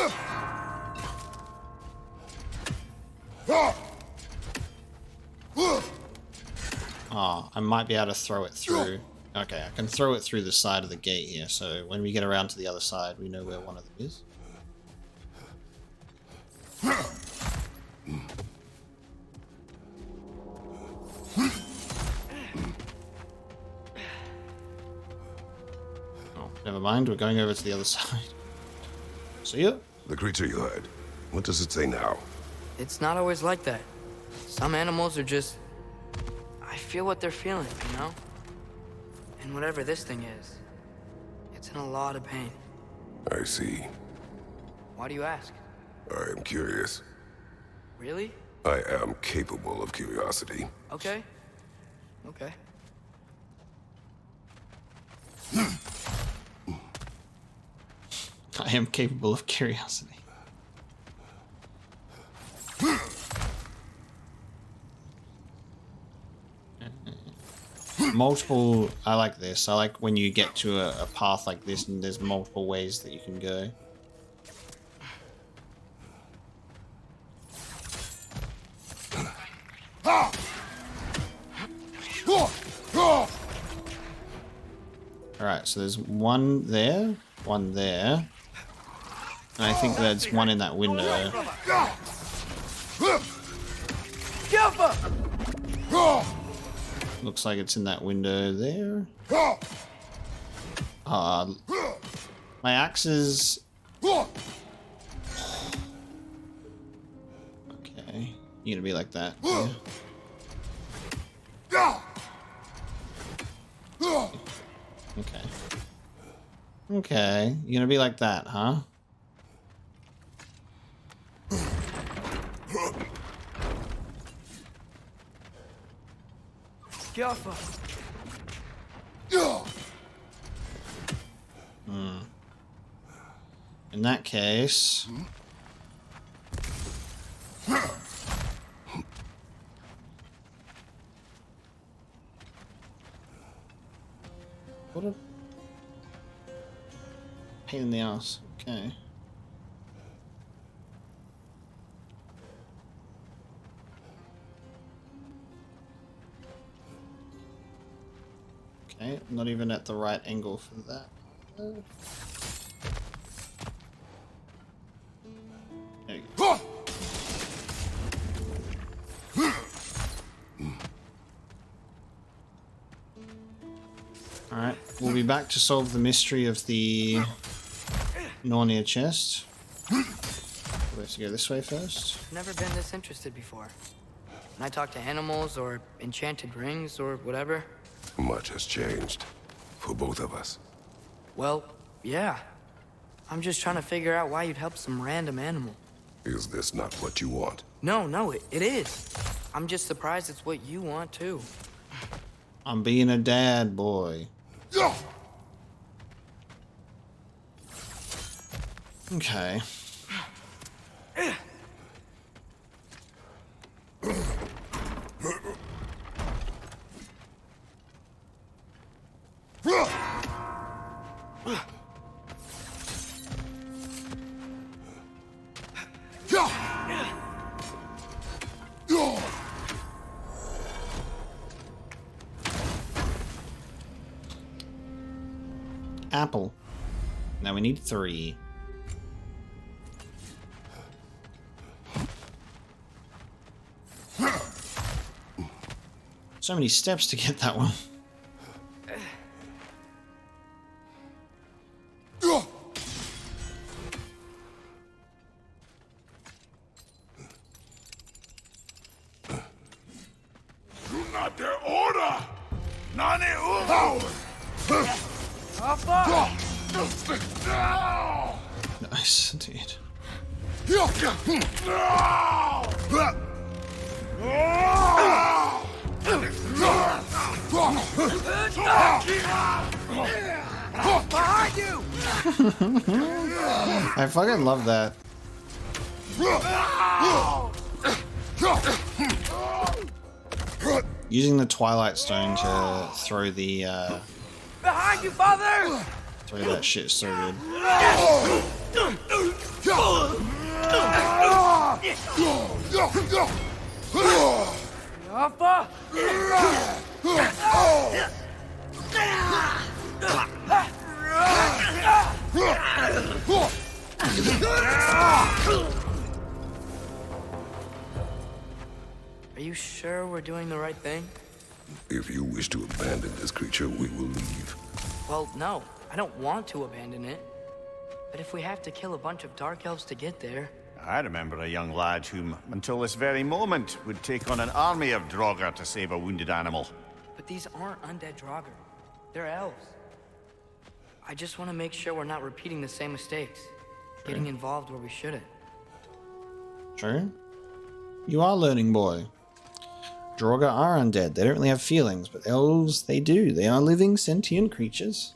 Oh, I might be able to throw it through. Okay, I can throw it through the side of the gate here, so when we get around to the other side, we know where one of them is. Oh, never mind, we're going over to the other side. See ya. The creature you heard, what does it say now? It's not always like that. Some animals are just... I feel what they're feeling, you know? And whatever this thing is, it's in a lot of pain. I see. Why do you ask? I am curious. Really? I am capable of curiosity. Okay. Okay. I am capable of curiosity. Multiple, I like this. I like when you get to a path like this and there's multiple ways that you can go. Alright, so there's one there, and I think there's one in that window. Looks like it's in that window there. My axe is... Okay, you're gonna be like that. Yeah. Okay. Okay, you're gonna be like that, huh? In that case... What a pain in the ass. Okay. Okay, not even at the right angle for that. There you go. Alright, we'll be back to solve the mystery of the Nornir chest. We have to go this way first. Never been this interested before. When I talk to animals or enchanted rings or whatever. Much has changed. For both of us. Well, yeah. I'm just trying to figure out why you'd help some random animal. Is this not what you want? No, it is. I'm just surprised it's what you want too. I'm being a dad, boy. Okay. Apple. Now we need 3. So many steps to get that one. Nice, dude. Behind you! I fucking love that. Using the Twilight Stone to throw the Behind you, father! throw that shit so good. Alpha! Are you sure we're doing the right thing? If you wish to abandon this creature, we will leave. Well, no. I don't want to abandon it. But if we have to kill a bunch of dark elves to get there... I remember a young lad whom, until this very moment, would take on an army of Draugr to save a wounded animal. But these aren't undead Draugr. They're elves. I just want to make sure we're not repeating the same mistakes. Getting involved where we shouldn't. True. You are learning, boy. Draugr are undead. They don't really have feelings, but elves, they do. They are living, sentient creatures.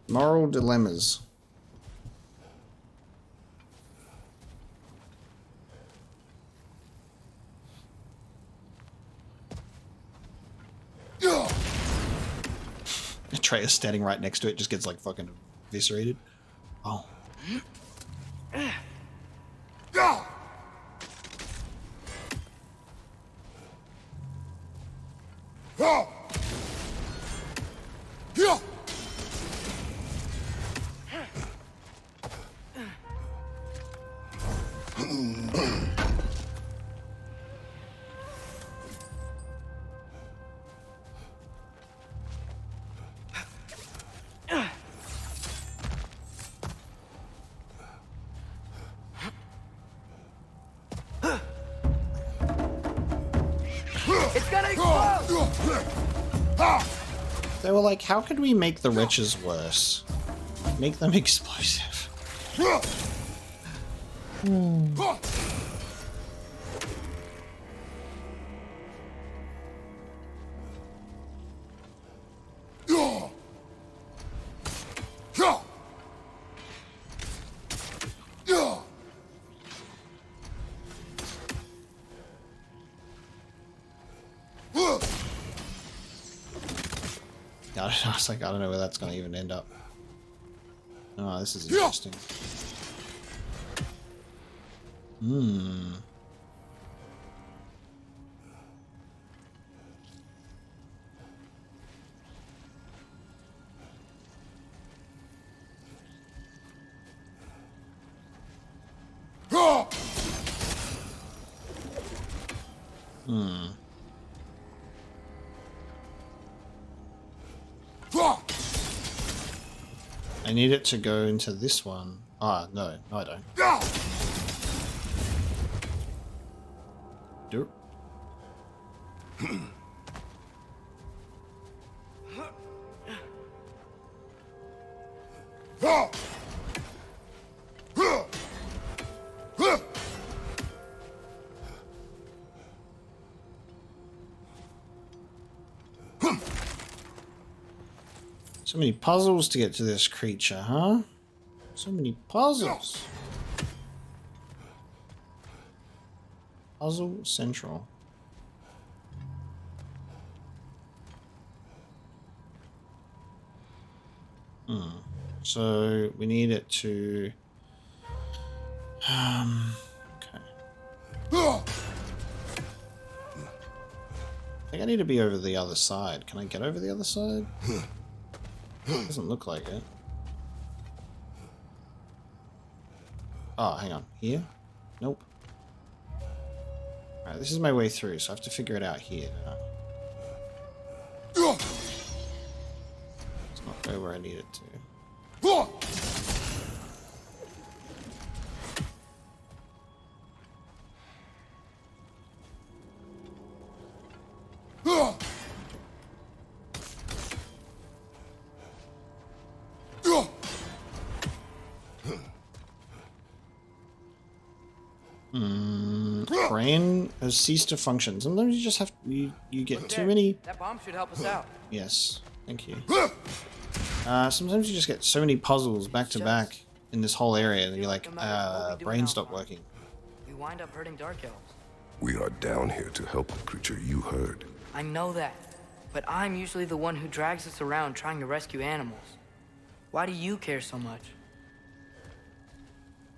Moral dilemmas. Atreus standing right next to it just gets like fucking eviscerated. Oh. It's gonna explode! They were like, how could we make the wretches worse? Make them explosive. I was like, I don't know where that's going to even end up. Oh, this is interesting. I need it to go into this one. Ah, no, I don't. Do it. So many puzzles to get to this creature, huh? So many puzzles. Puzzle Central. So we need it to... okay. I think I need to be over the other side. Can I get over the other side? Doesn't look like it. Oh, hang on. Here? Nope. Alright, this is my way through, so I have to figure it out here now. It's not go where I need it to. brain has ceased to function. Sometimes you just have you get too many. That bomb should help us out. Yes, thank you. Sometimes you just get so many puzzles back to back in this whole area, and you're like, brain stopped working. We wind up hurting Dark Elves. We are down here to help the creature you heard. I know that, but I'm usually the one who drags us around trying to rescue animals. Why do you care so much?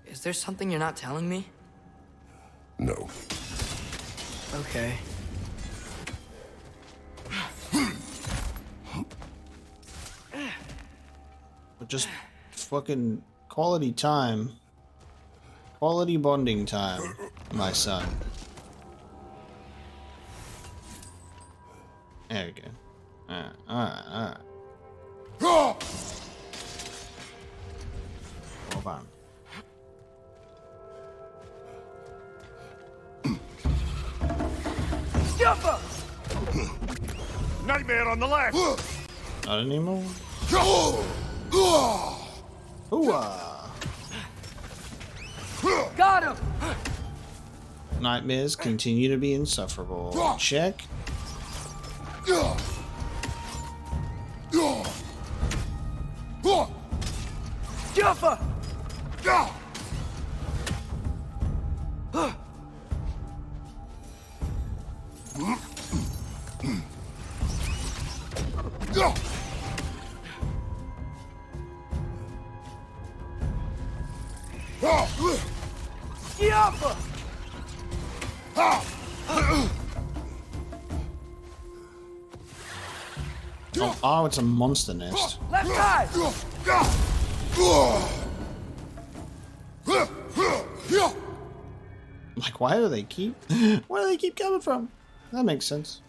Is there something you're not telling me? No. Okay. But just fucking quality time. Quality bonding time, my son. There we go. Alright. Hold on. Nightmare on the left! Not anymore? Got him! Nightmares continue to be insufferable. Check. Juffa! Juffa! Oh, it's a monster nest. Left side! Like, why do they keep coming from? That makes sense.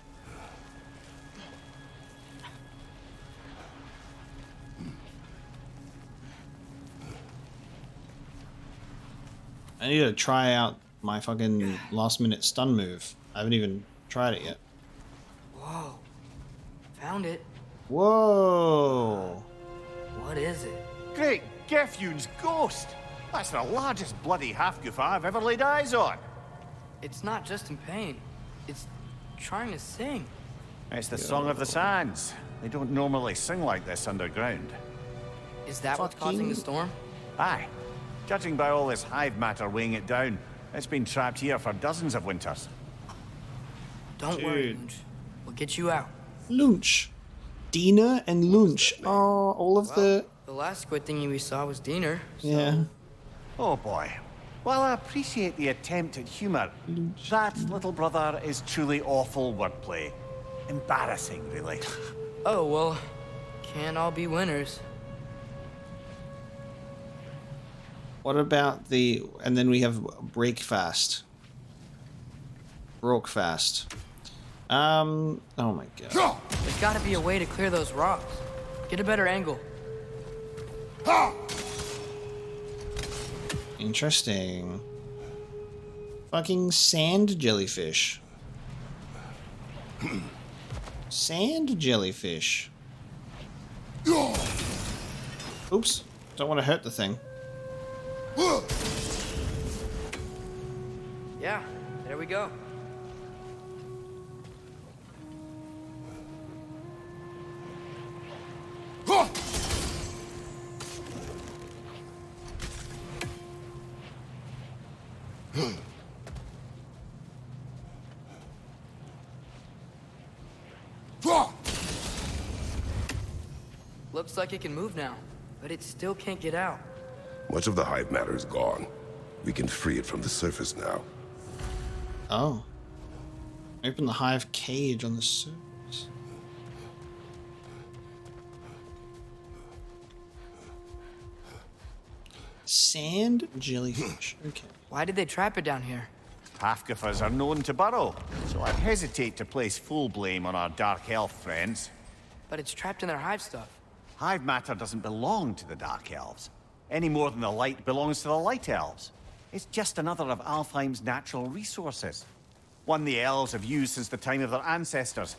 I need to try out my fucking last minute stun move. I haven't even tried it yet. Whoa. Found it. Whoa. What is it? Great Gefyun's ghost! That's the largest bloody Hafgufa I've ever laid eyes on. It's not just in pain. It's trying to sing. It's the Song of the Sands. They don't normally sing like this underground. Is that what's causing the storm? Aye. Judging by all this hive matter weighing it down, it's been trapped here for dozens of winters. Don't worry, Lunch. We'll get you out. Lunch. Dina and Lunch. Oh, all of the... The last squid thingy we saw was Diener. So... Yeah. Oh boy. While I appreciate the attempt at humour, that little brother is truly awful wordplay. Embarrassing, really. Oh, well, can't all be winners. What about the... And then we have Breakfast. Brockfast. Oh my god. There's gotta be a way to clear those rocks. Get a better angle. Interesting. Fucking sand jellyfish. Sand jellyfish. Oops. Don't want to hurt the thing. Yeah, there we go. Looks like it can move now, but it still can't get out. Much of the hive matter is gone. We can free it from the surface now. Oh. Open the hive cage on the surface. Sand jellyfish. Okay. Why did they trap it down here? Hafgufas are known to burrow, so I'd hesitate to place full blame on our Dark Elf friends. But it's trapped in their hive stuff. Hive matter doesn't belong to the Dark Elves, any more than the light belongs to the Light Elves. It's just another of Alfheim's natural resources. One the elves have used since the time of their ancestors.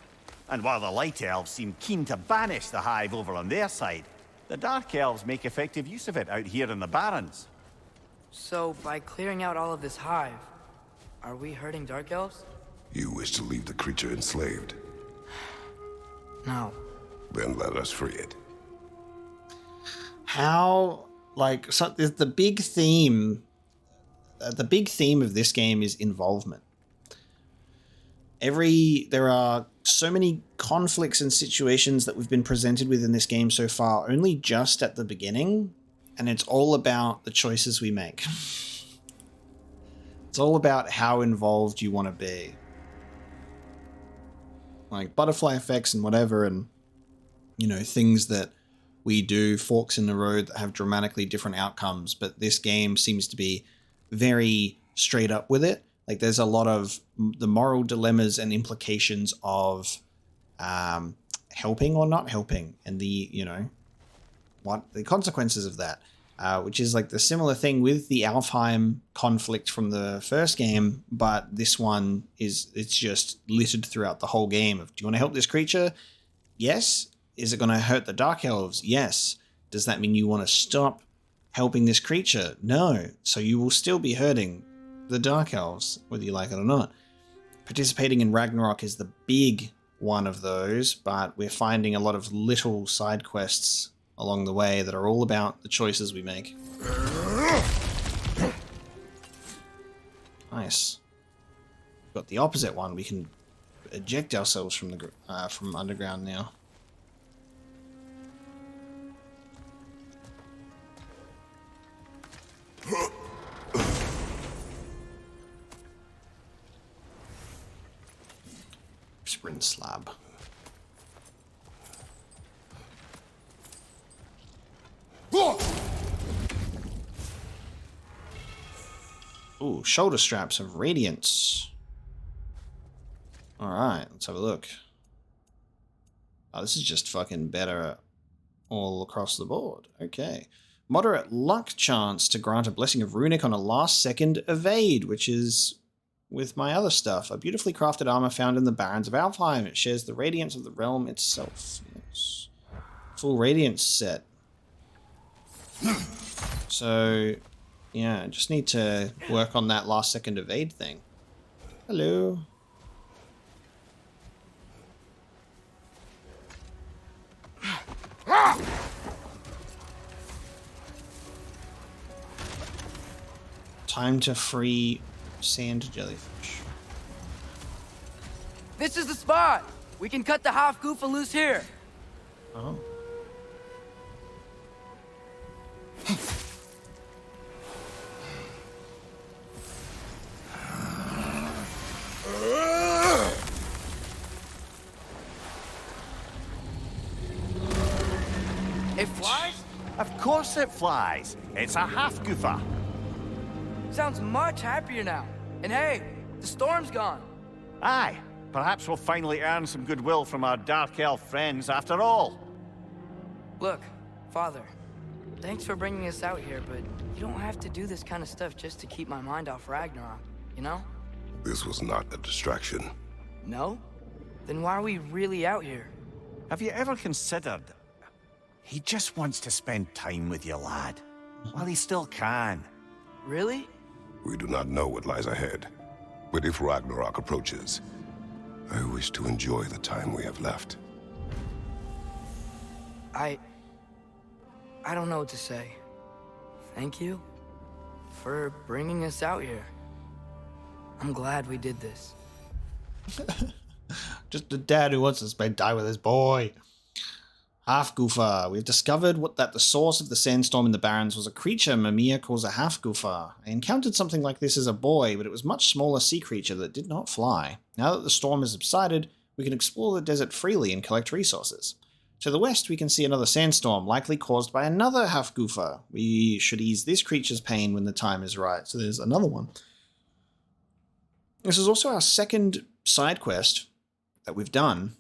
And while the Light Elves seem keen to banish the hive over on their side, the Dark Elves make effective use of it out here in the Barrens. So, by clearing out all of this hive, Are we hurting Dark Elves? You wish to leave the creature enslaved? No. Then let us free it. How, like, so the big theme of this game is involvement. There are so many conflicts and situations that we've been presented with in this game so far, only just at the beginning, and it's all about the choices we make. It's all about how involved you want to be. Like butterfly effects and whatever, and, you know, things that we do, forks in the road that have dramatically different outcomes, but this game seems to be very straight up with it. Like there's a lot of the moral dilemmas and implications of helping or not helping, and the, you know, what the consequences of that, which is like the similar thing with the Alfheim conflict from the first game, but this one it's just littered throughout the whole game of, do you want to help this creature? Yes. Is it going to hurt the Dark Elves? Yes. Does that mean you want to stop helping this creature? No. So you will still be hurting the Dark Elves, whether you like it or not. Participating in Ragnarok is the big one of those, but we're finding a lot of little side quests along the way that are all about the choices we make. Nice. Got the opposite one. We can eject ourselves from the from underground now. Sprint slab. Ooh, shoulder straps of radiance. Alright, let's have a look. Oh, this is just fucking better all across the board. Okay. Moderate luck chance to grant a blessing of runic on a last second evade, which is with my other stuff. A beautifully crafted armor found in the Barrens of Alfheim. It shares the radiance of the realm itself. Yes. Full radiance set. So, yeah, just need to work on that last second evade thing. Hello. Time to free sand jellyfish. This is the spot! We can cut the Hafgufa loose here! Oh. It flies? Of course it flies. It's a Hafgufa. Sounds much happier now. And hey, the storm's gone. Aye, perhaps we'll finally earn some goodwill from our Dark Elf friends after all. Look, Father, thanks for bringing us out here, but you don't have to do this kind of stuff just to keep my mind off Ragnarok, you know? This was not a distraction. No? Then why are we really out here? Have you ever considered... He just wants to spend time with you, lad. While he still can. Really? We do not know what lies ahead. But if Ragnarok approaches, I wish to enjoy the time we have left. I don't know what to say. Thank you for bringing us out here. I'm glad we did this. Just a dad who wants to spend time with his boy. Hafgufa. We've discovered that the source of the sandstorm in the Barrens was a creature Mimir calls a Hafgufa. I encountered something like this as a boy, but it was a much smaller sea creature that did not fly. Now that the storm has subsided, we can explore the desert freely and collect resources. To the west, we can see another sandstorm, likely caused by another Hafgufa. We should ease this creature's pain when the time is right. So there's another one. This is also our second side quest that we've done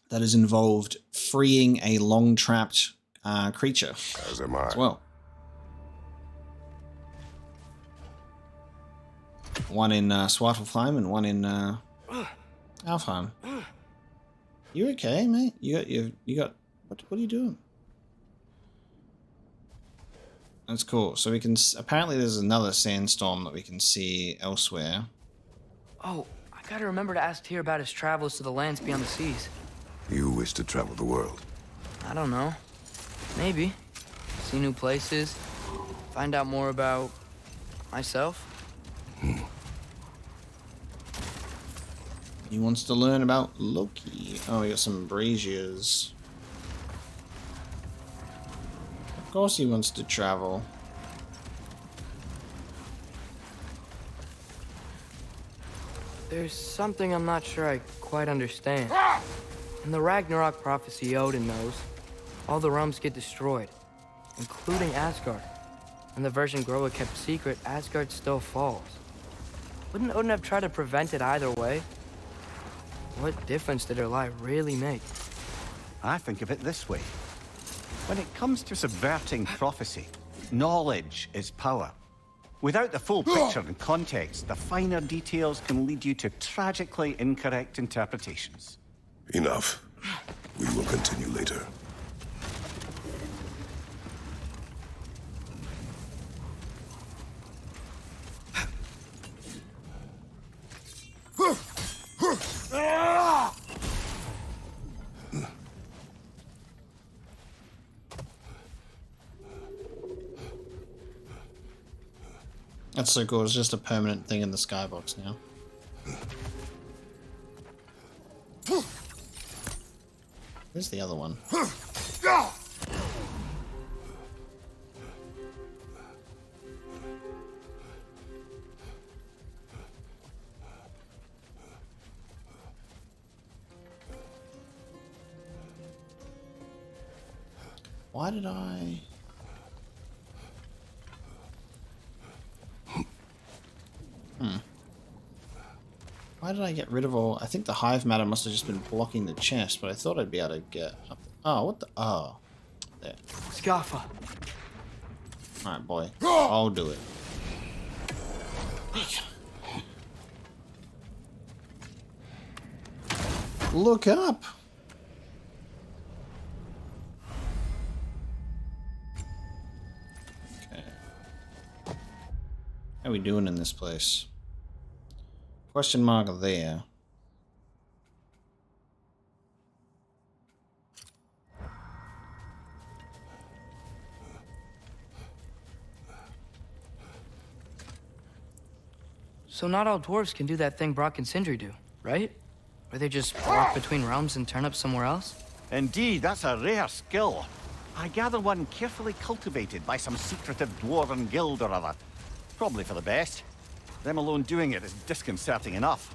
that has involved freeing a long-trapped creature As am I. as well. One in Alfheim and one in Alfheim. You okay, mate? You got what are you doing? That's cool. So we can... Apparently there's another sandstorm that we can see elsewhere. Oh, I gotta remember to ask Tyr about his travels to the lands beyond the seas. You wish to travel the world. I don't know. Maybe. See new places. Find out more about... myself. He wants to learn about Loki. Oh, we got some braziers. Of course he wants to travel. There's something I'm not sure I quite understand. In the Ragnarok prophecy Odin knows, all the realms get destroyed, including Asgard. And the version Groa kept secret, Asgard still falls. Wouldn't Odin have tried to prevent it either way? What difference did her lie really make? I think of it this way. When it comes to subverting prophecy, knowledge is power. Without the full picture and context, the finer details can lead you to tragically incorrect interpretations. Enough. We will continue later. That's so cool. It's just a permanent thing in the skybox now. Where's the other one? Why did I... Why did I get rid of all... I think the hive matter must have just been blocking the chest, but I thought I'd be able to get up... Oh, what the... Oh. There. Scaffa. Alright, boy. I'll do it. Look up! Okay. How are we doing in this place? Question mark there. So not all dwarves can do that thing Brock and Sindri do, right? Where they just walk between realms and turn up somewhere else? Indeed, that's a rare skill. I gather one carefully cultivated by some secretive dwarven guild or other. Probably for the best. Them alone doing it is disconcerting enough.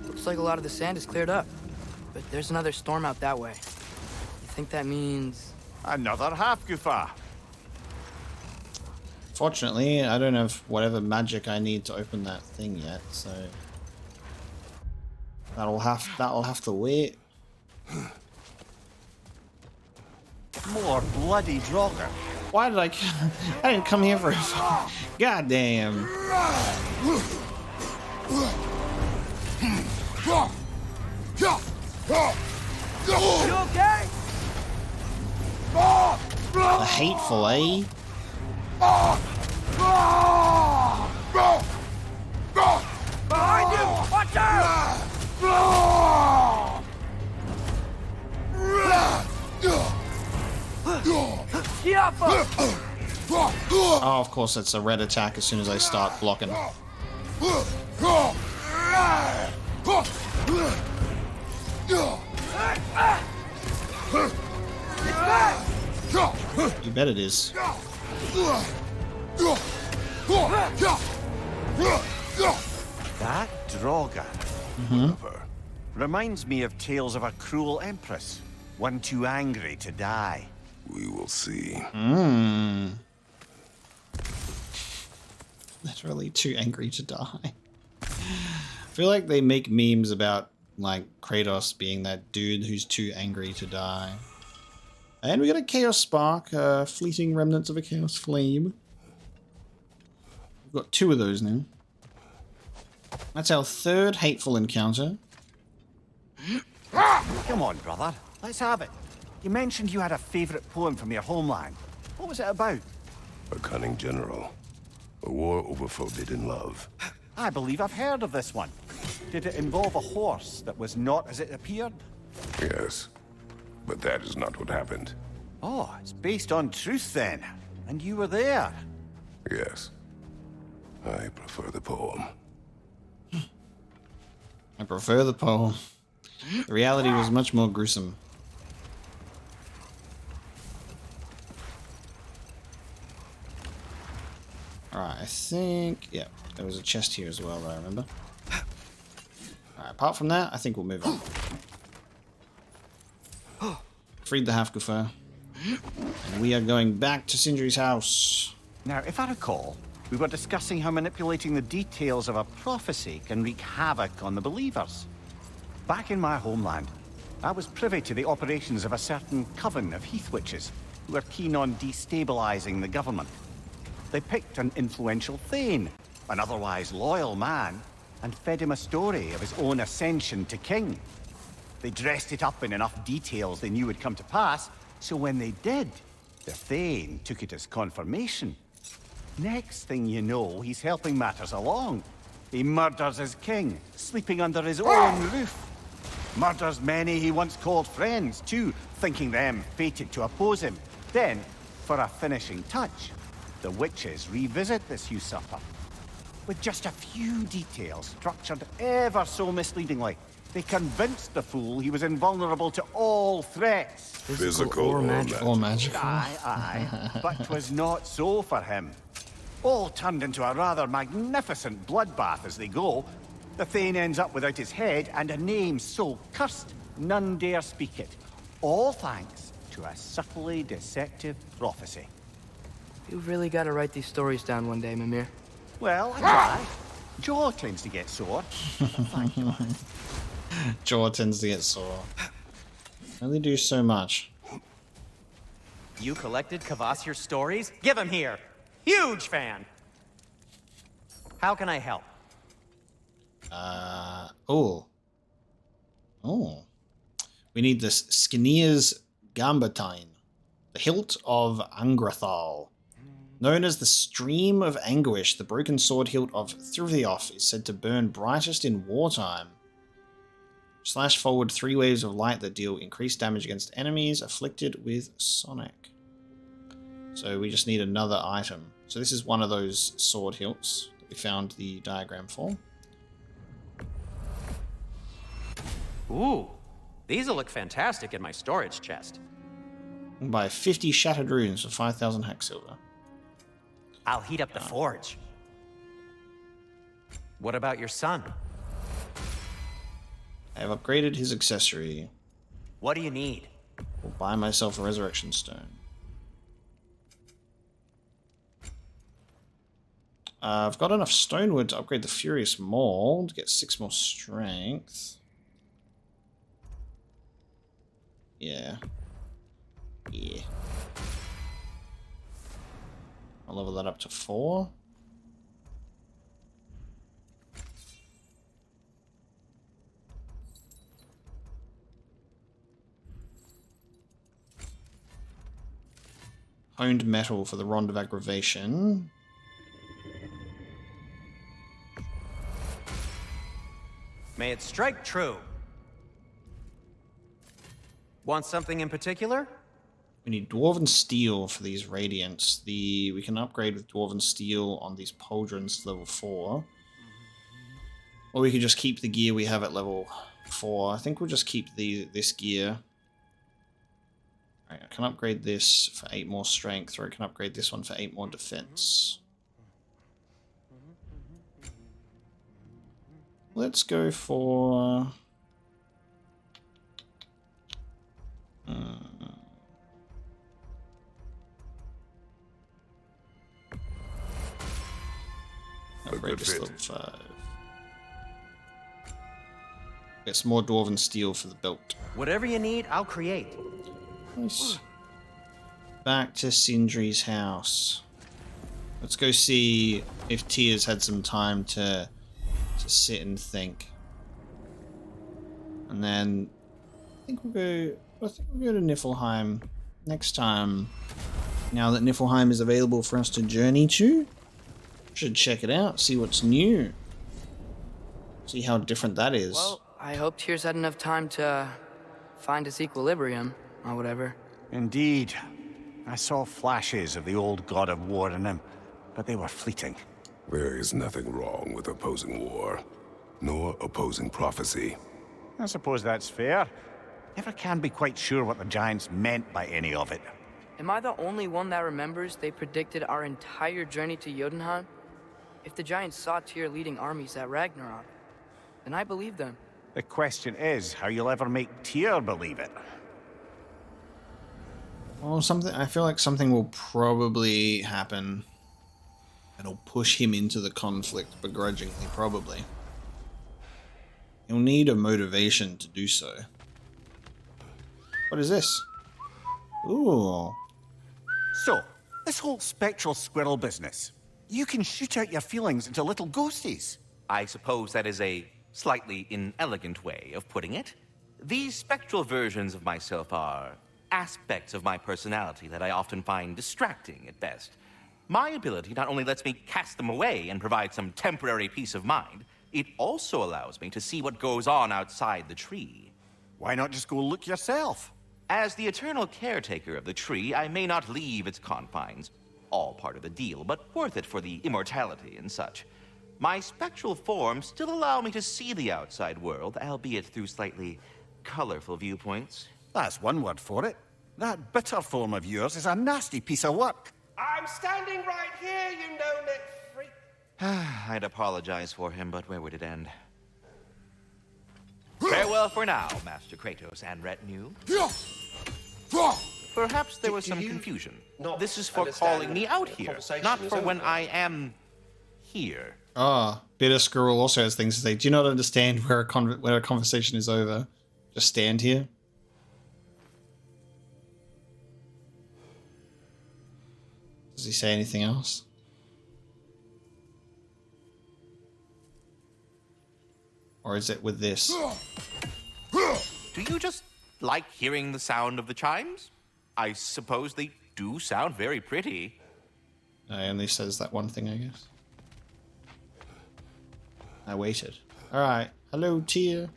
Looks like a lot of the sand is cleared up. But there's another storm out that way. You think that means... Another Hafgufa. Fortunately, I don't have whatever magic I need to open that thing yet, so... That'll have to wait. More bloody Draugr. Why did I didn't come here for a... Goddamn. You okay? The hateful, eh? Behind you! Watch out! Oh, of course, it's a red attack as soon as I start blocking. You bet it is. That Draugr reminds me of tales of a cruel empress, one too angry to die. We will see. Literally too angry to die. I feel like they make memes about like Kratos being that dude who's too angry to die. And we got a Chaos Spark, fleeting remnants of a Chaos Flame. We've got 2 of those now. That's our 3rd hateful encounter. Come on, brother. Let's have it. You mentioned you had a favorite poem from your homeland. What was it about? A cunning general. A war over forbidden love. I believe I've heard of this one. Did it involve a horse that was not as it appeared? Yes. But that is not what happened. Oh, it's based on truth then. And you were there. Yes. I prefer the poem. I prefer the poem. The reality was much more gruesome. Alright, I think... yeah, there was a chest here as well, I remember. Alright, apart from that, I think we'll move on. Freed the Hafgufa. And we are going back to Sindri's house. Now, if I recall, we were discussing how manipulating the details of a prophecy can wreak havoc on the believers. Back in my homeland, I was privy to the operations of a certain coven of heath witches who were keen on destabilizing the government. They picked an influential Thane, an otherwise loyal man, and fed him a story of his own ascension to king. They dressed it up in enough details they knew would come to pass, so when they did, the Thane took it as confirmation. Next thing you know, he's helping matters along. He murders his king, sleeping under his own roof. Murders many he once called friends, too, thinking them fated to oppose him. Then, for a finishing touch, the witches revisit this usurper. With just a few details structured ever so misleadingly, they convinced the fool he was invulnerable to all threats. Physical or magical. Or magical. Aye, but 'twas not so for him. All turned into a rather magnificent bloodbath as they go. The Thane ends up without his head and a name so cursed none dare speak it. All thanks to a subtly deceptive prophecy. You've really got to write these stories down one day, Mimir. Well, I try. Jaw tends to get sore. Thank you. Jaw tends to get sore. Only do so much. You collected Kvasir's stories? Give him here! Huge fan! How can I help? Oh. Oh. We need this Skinnia's Gambatine, the hilt of Angrathal. Known as the Stream of Anguish, the broken sword hilt of Thrithiof is said to burn brightest in wartime. Slash forward 3 waves of light that deal increased damage against enemies afflicted with Sonic. So we just need another item. So this is one of those sword hilts that we found the diagram for. Ooh, these'll look fantastic in my storage chest. Buy 50 shattered runes for 5,000 hack silver. I'll heat up the forge. What about your son? I have upgraded his accessory. What do you need? I'll buy myself a resurrection stone. I've got enough stonewood to upgrade the Furious Maul to get 6 more strength. Yeah. Yeah. I'll level that up to 4. Honed metal for the Rond of Aggravation. May it strike true. Want something in particular? We need Dwarven Steel for these Radiants. We can upgrade with Dwarven Steel on these Pauldrons to level 4. Or we could just keep the gear we have at level 4. I think we'll just keep this gear. Alright, I can upgrade this for 8 more strength, or I can upgrade this one for 8 more defense. Let's go for... upgrade this level 5. Get some more Dwarven Steel for the belt. Whatever you need, I'll create. Nice. Back to Sindri's house. Let's go see if Tia's had some time to sit and think. And then I think we'll go. I think we'll go to Niflheim next time. Now that Niflheim is available for us to journey to, should check it out. See what's new. See how different that is. Well, I hope Tyr's had enough time to find his equilibrium, or whatever. Indeed. I saw flashes of the old god of war in him, but they were fleeting. There is nothing wrong with opposing war, nor opposing prophecy. I suppose that's fair. Never can be quite sure what the Giants meant by any of it. Am I the only one that remembers they predicted our entire journey to Jotunheim? If the Giants saw Tyr leading armies at Ragnarok, then I believe them. The question is how you'll ever make Tyr believe it. Well, I feel like something will probably happen. It'll push him into the conflict begrudgingly, probably. He'll need a motivation to do so. What is this? Ooh. So, this whole spectral squirrel business. You can shoot out your feelings into little ghosties. I suppose that is a slightly inelegant way of putting it. These spectral versions of myself are aspects of my personality that I often find distracting at best. My ability not only lets me cast them away and provide some temporary peace of mind, it also allows me to see what goes on outside the tree. Why not just go look yourself? As the eternal caretaker of the tree, I may not leave its confines. All part of the deal, but worth it for the immortality and such. My spectral forms still allow me to see the outside world, albeit through slightly colorful viewpoints. That's one word for it. That bitter form of yours is a nasty piece of work. I'm standing right here, you no-neck freak. I'd apologize for him, but where would it end? Farewell for now, Master Kratos and retinue. Perhaps there was some confusion. This is for calling me out here, not for when I am here. Ah, Bitter Squirrel also has things to say. Do you not understand where a conversation is over? Just stand here. Does he say anything else? Or is it with this? Do you just like hearing the sound of the chimes? I suppose they do sound very pretty. No, he only says that one thing, I guess. I waited. Alright. Hello, Tyr.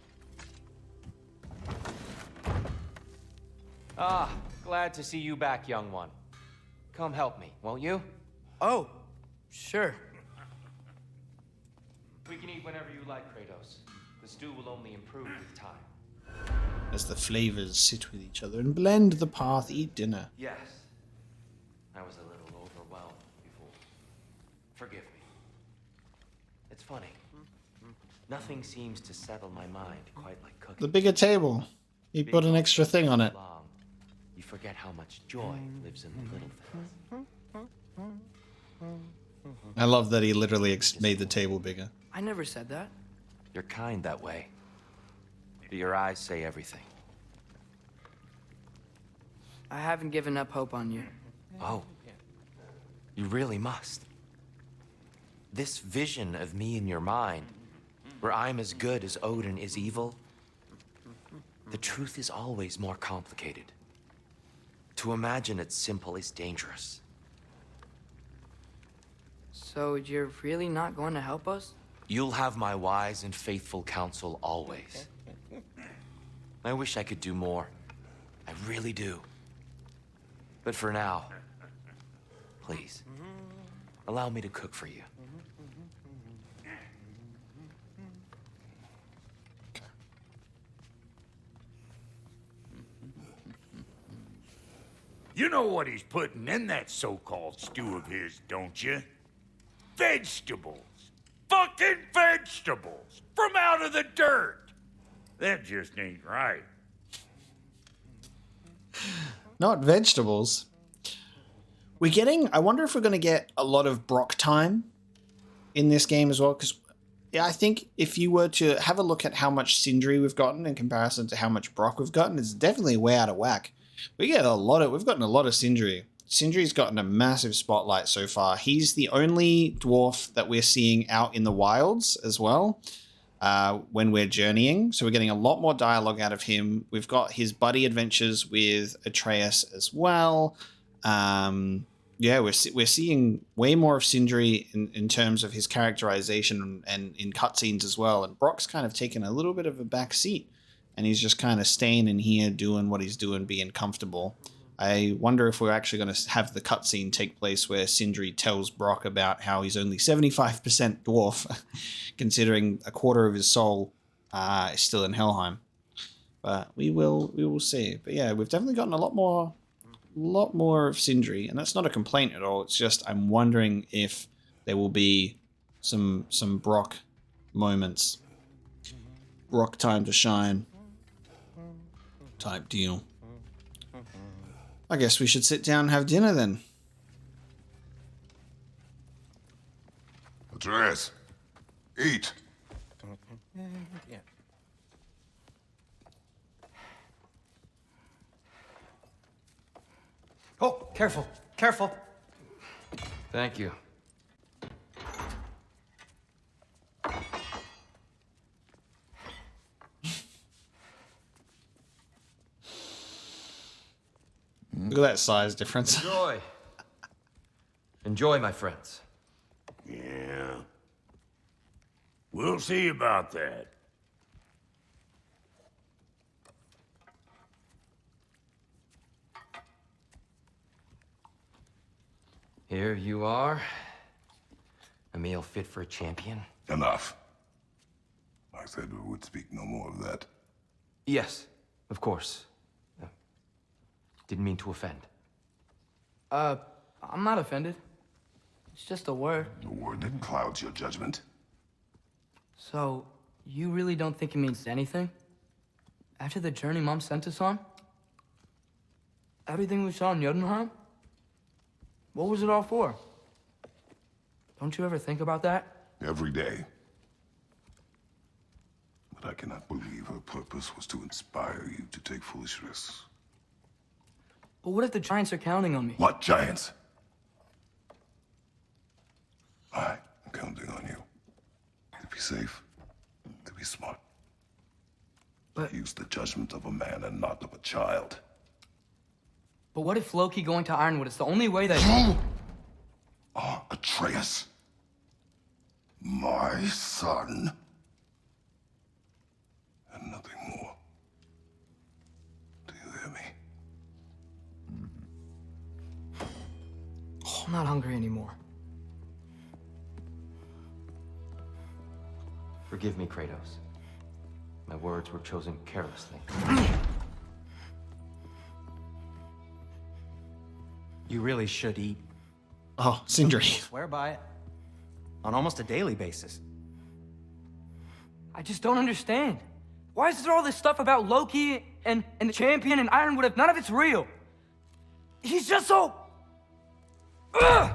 Ah, glad to see you back, young one. Come help me, won't you? Oh, sure. We can eat whenever you like, Kratos. The stew will only improve with time. As the flavors sit with each other and blend the path, eat dinner. Yes. I was a little overwhelmed before. Forgive me. It's funny. Nothing seems to settle my mind quite like cooking. The bigger table. He put an extra thing on it. Long, you forget how much joy lives in the little things. I love that he literally made the table bigger. I never said that. You're kind that way. But your eyes say everything. I haven't given up hope on you. Oh. You really must. This vision of me in your mind, where I'm as good as Odin is evil, the truth is always more complicated. To imagine it's simple is dangerous. So you're really not going to help us? You'll have my wise and faithful counsel always. I wish I could do more. I really do. But for now, please, allow me to cook for you. You know what he's putting in that so-called stew of his, don't you? Vegetables. Fucking vegetables. From out of the dirt. That just ain't right. Not vegetables. I wonder if we're going to get a lot of Brock time in this game as well, because I think if you were to have a look at how much Sindri we've gotten in comparison to how much Brock we've gotten, it's definitely way out of whack. We've gotten a lot of Sindri. Sindri's gotten a massive spotlight so far. He's the only dwarf that we're seeing out in the wilds as well. when we're journeying. So we're getting a lot more dialogue out of him. We've got his buddy adventures with Atreus as well. We're seeing way more of Sindri in terms of his characterization and in cutscenes as well. And Brock's kind of taken a little bit of a back seat, and he's just kind of staying in here, doing what he's doing, being comfortable. I wonder if we're actually going to have the cutscene take place where Sindri tells Brock about how he's only 75% dwarf, considering a quarter of his soul is still in Helheim. But we will see. But yeah, we've definitely gotten a lot more of Sindri, and that's not a complaint at all. It's just I'm wondering if there will be some Brock moments, Brock time to shine type deal. I guess we should sit down and have dinner then. Atreus, eat. Yeah. Oh, careful, careful. Thank you. Look at that size difference. Enjoy. Enjoy, my friends. Yeah. We'll see about that. Here you are. A meal fit for a champion. Enough. I said we would speak no more of that. Yes, of course. Didn't mean to offend. I'm not offended. It's just a word. A word that clouds your judgment. So, you really don't think it means anything? After the journey Mom sent us on? Everything we saw in Jotunheim? What was it all for? Don't you ever think about that? Every day. But I cannot believe her purpose was to inspire you to take foolish risks. But what if the giants are counting on me? What giants? I am counting on you. To be safe, to be smart. But Use the judgment of a man and not of a child. But what if Loki going to Ironwood is the only way that... You are Atreus. My son. And nothing more. Do you hear me? I'm not hungry anymore. Forgive me, Kratos. My words were chosen carelessly. You really should eat. Oh, Sindri. Swear by it. On almost a daily basis. I just don't understand. Why is there all this stuff about Loki and the champion and Ironwood if none of it's real? He's just so... Ugh!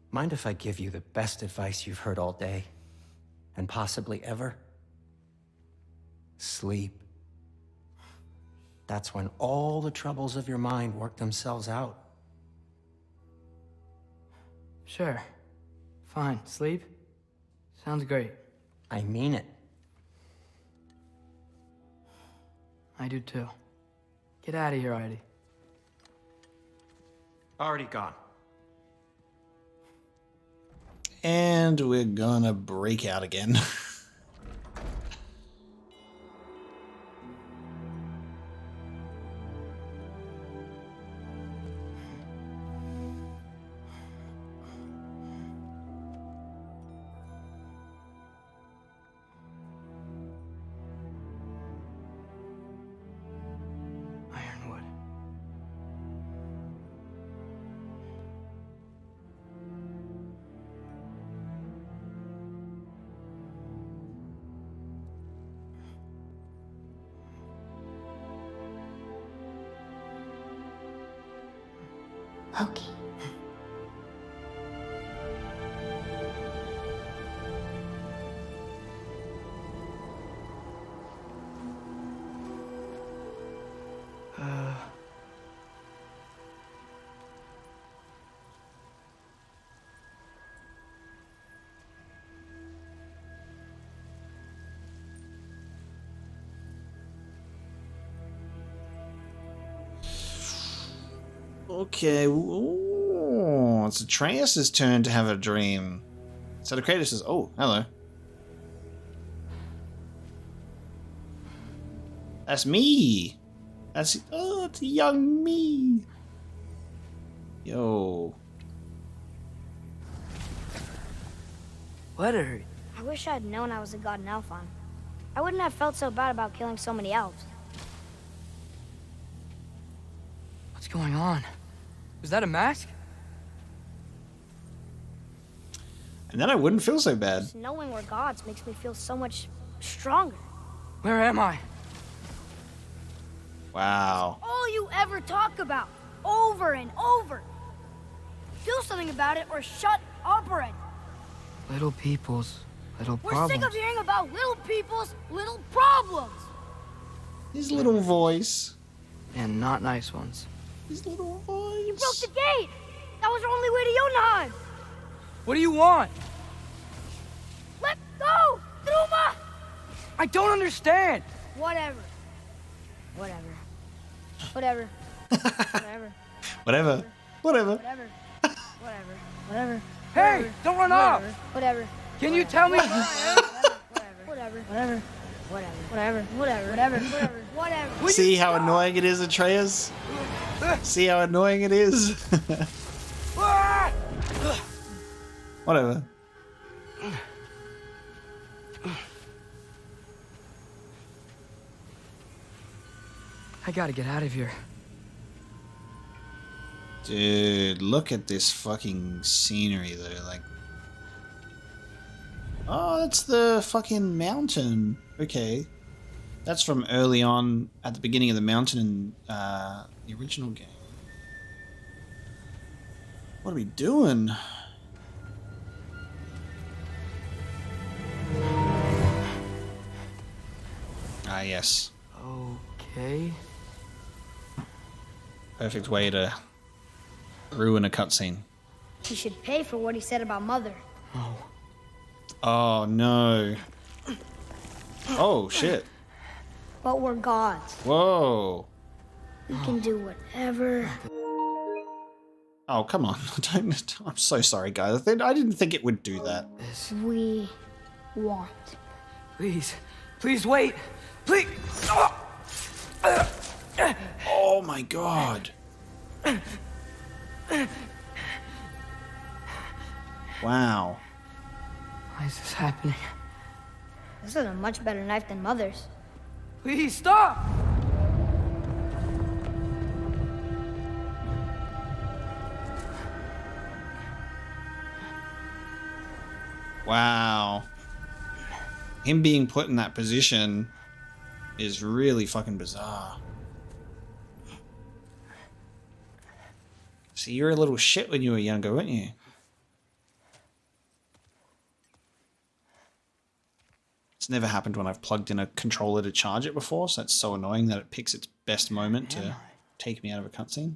Mind if I give you the best advice you've heard all day? And possibly ever? Sleep. That's when all the troubles of your mind work themselves out. Sure. Fine. Sleep? Sounds great. I mean it. I do too. Get out of here already. Already gone. And we're gonna break out again. Ironwood. Loki. Okay. Ooh, it's Atreus' turn to have a dream. So the creator says, "Oh, hello. That's me. It's young me. Yo." What hurt? I wish I'd known I was a god in Alfheim. I wouldn't have felt so bad about killing so many elves. What's going on? Was that a mask? And then I wouldn't feel so bad. Just knowing we're gods makes me feel so much stronger. Where am I? Wow. All you ever talk about, over and over. Do something about it or shut up already. Little people's little We're problems. sick of hearing about little people's little problems. His little voice. And not nice ones. His little You broke voice. the gate. That was our only way to Jotunheim. What do you want? Let go, Druma. I don't understand. Whatever. Whatever. Whatever. Whatever. Whatever. Whatever. Whatever. Whatever. Whatever. Hey, don't run off. Whatever. Can you tell me? Whatever. Whatever. Whatever. Whatever. Whatever. Whatever. See how annoying it is, Atreus? See how annoying it is? Whatever. I gotta get out of here. Dude, look at this fucking scenery though, like... Oh, that's the fucking mountain. Okay. That's from early on, at the beginning of the mountain in the original game. What are we doing? Ah, yes. Okay. Perfect way to ruin a cutscene. He should pay for what he said about Mother. Oh, no. Oh, shit. But we're gods. Whoa. We can do whatever. Oh, come on. I'm so sorry, guys. I didn't think it would do that. We want. Please. Please wait. Please. Oh, my God. Wow. Why is this happening? This is a much better knife than Mother's. Please stop! Wow. Him being put in that position is really fucking bizarre. See, you were a little shit when you were younger, weren't you? It's never happened when I've plugged in a controller to charge it before, so that's so annoying that it picks its best moment to take me out of a cutscene.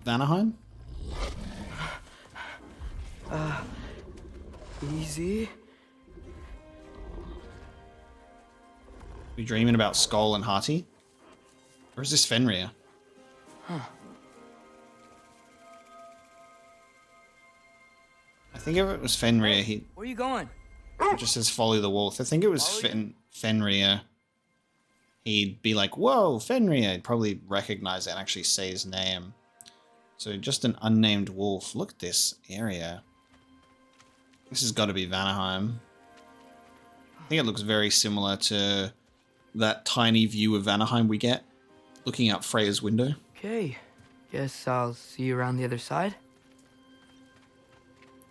Vanaheim? Easy. We dreaming about Skull and Hearty? Or is this Fenrir? Huh. I think if it was Fenrir, he Where are you going? just says follow the wolf. I think it was Fenrir. He'd be like, whoa, Fenrir. He'd probably recognize it and actually say his name. So just an unnamed wolf. Look at this area. This has got to be Vanaheim. I think it looks very similar to that tiny view of Vanaheim we get looking out Freya's window. Okay. Guess I'll see you around the other side.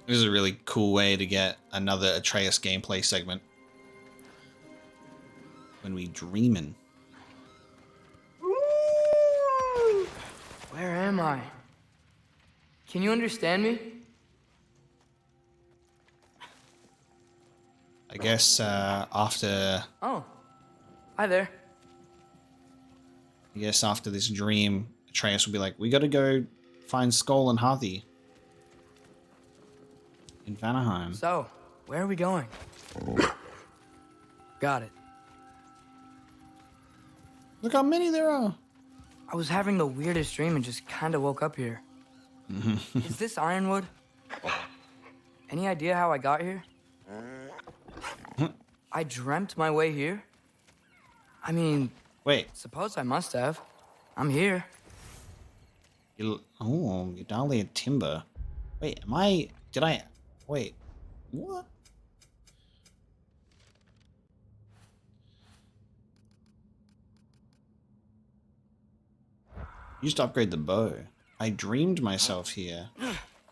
This is a really cool way to get another Atreus gameplay segment. When we dreamin'. Where am I? Can you understand me? I guess after Oh. Hi there. after this dream, Atreus will be like, we gotta go find Skull and Hearty in Vanaheim. So, where are we going? Got it. Look how many there are. I was having the weirdest dream and just kind of woke up here. Is this Ironwood? Any idea how I got here? I dreamt my way here? I mean... Wait. Suppose I must have. I'm here. You're darling a timber. Wait, wait. What? Used to upgrade the bow. I dreamed myself here.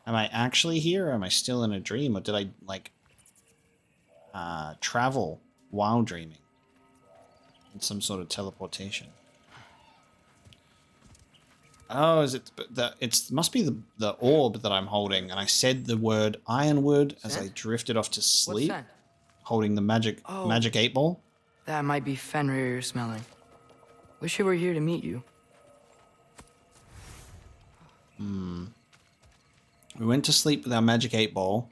Am I actually here, or am I still in a dream, or did I, like, travel while dreaming? In some sort of teleportation. Oh, is it must be the orb that I'm holding, and I said the word Ironwood as I drifted off to sleep. What's that? Holding the magic 8-ball. That might be Fenrir you're smelling. Wish he were here to meet you. We went to sleep with our magic 8-ball,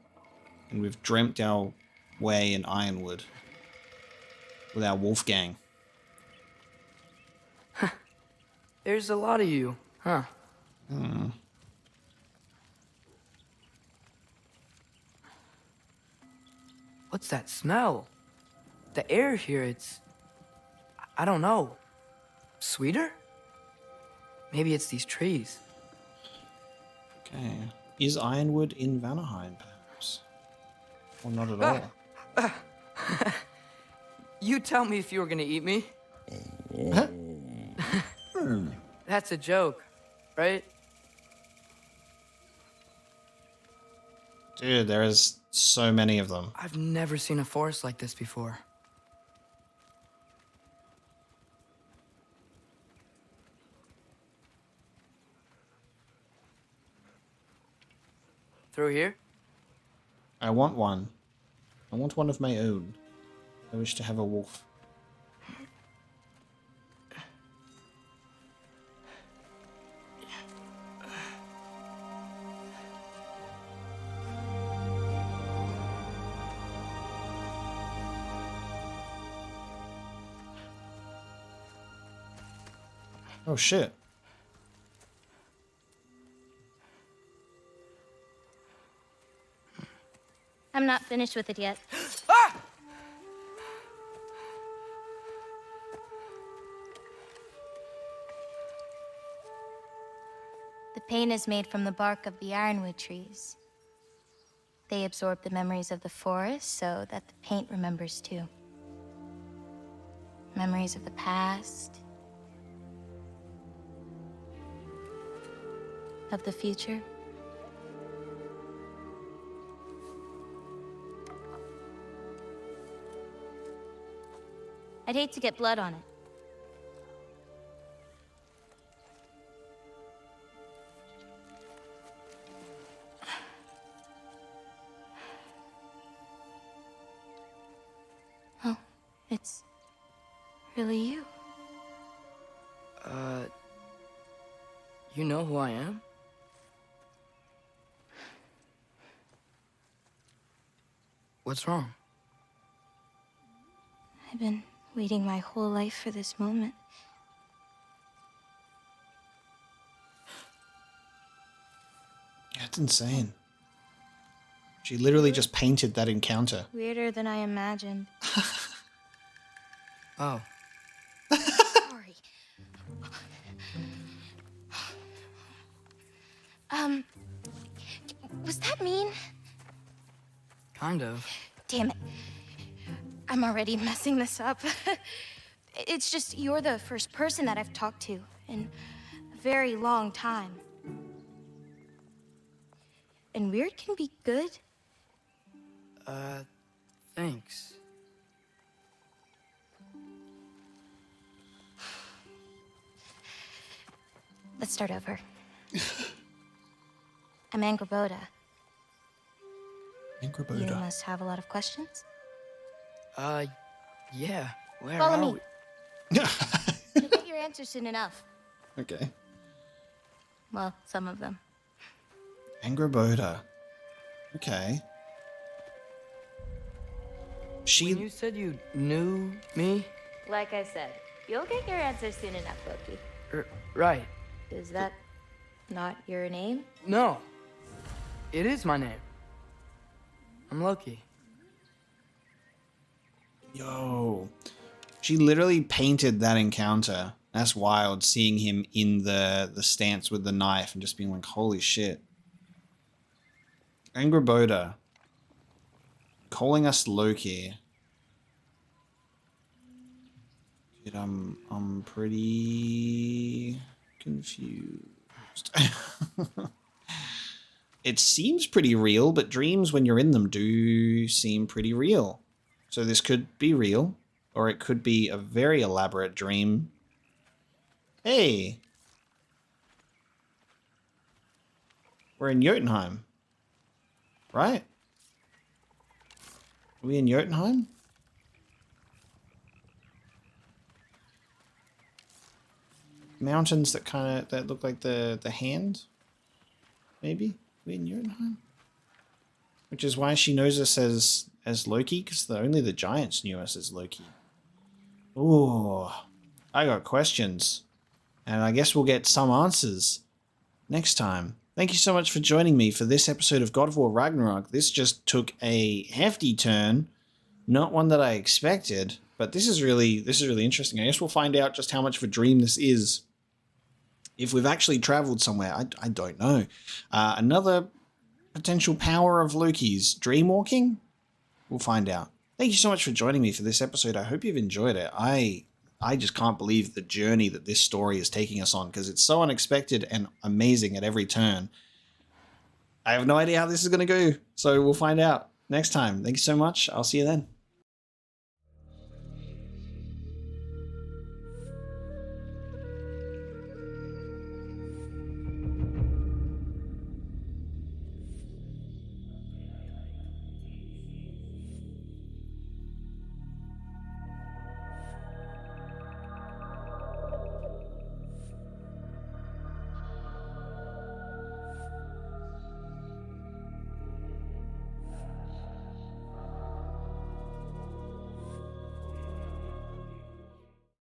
and we've dreamt our way in Ironwood with our wolf gang. There's a lot of you, huh? What's that smell? The air here, I don't know. Sweeter? Maybe it's these trees. Okay. Is Ironwood in Vanaheim, perhaps? Or not at all? You tell me if you were gonna eat me. That's a joke, right? Dude, there is so many of them. I've never seen a forest like this before. Through here? I want one. I want one of my own. I wish to have a wolf. Oh shit. I'm not finished with it yet. Ah! The paint is made from the bark of the Ironwood trees. They absorb the memories of the forest so that the paint remembers too. Memories of the past, of the future. I'd hate to get blood on it. Oh, it's really you. You know who I am? What's wrong? I've been waiting my whole life for this moment. Yeah, it's insane. She literally just painted that encounter. Weirder than I imagined. Oh. Sorry. Was that mean? Kind of. Damn it. I'm already messing this up. It's just you're the first person that I've talked to in a very long time. And weird can be good. Thanks. Let's start over. I'm Angraboda. Angraboda. You must have a lot of questions? Yeah. Where Follow are me. we? You'll get your answers soon enough. Okay. Well, some of them. Angraboda. Okay. When you said you knew me? Like I said, You'll get your answer soon enough, Loki. Right. Is that not your name? No. It is my name. I'm Loki. Yo. She literally painted that encounter. That's wild, seeing him in the stance with the knife and just being like, holy shit. Angraboda. Calling us Loki. Dude, I'm pretty confused. It seems pretty real, but dreams when you're in them do seem pretty real. So this could be real, or it could be a very elaborate dream. Hey! We're in Jotunheim. Right? Are we in Jotunheim? Mountains that look like the hand? Maybe? We in Jotunheim? Which is why she knows us as Loki, because only the giants knew us as Loki. Ooh, I got questions. And I guess we'll get some answers next time. Thank you so much for joining me for this episode of God of War Ragnarok. This just took a hefty turn. Not one that I expected, but this is really interesting. I guess we'll find out just how much of a dream this is. If we've actually traveled somewhere, I don't know. Another potential power of Loki's dreamwalking? We'll find out. Thank you so much for joining me for this episode. I hope you've enjoyed it. I just can't believe the journey that this story is taking us on, because it's so unexpected and amazing at every turn. I have no idea how this is going to go, so we'll find out next time. Thank you so much. I'll see you then.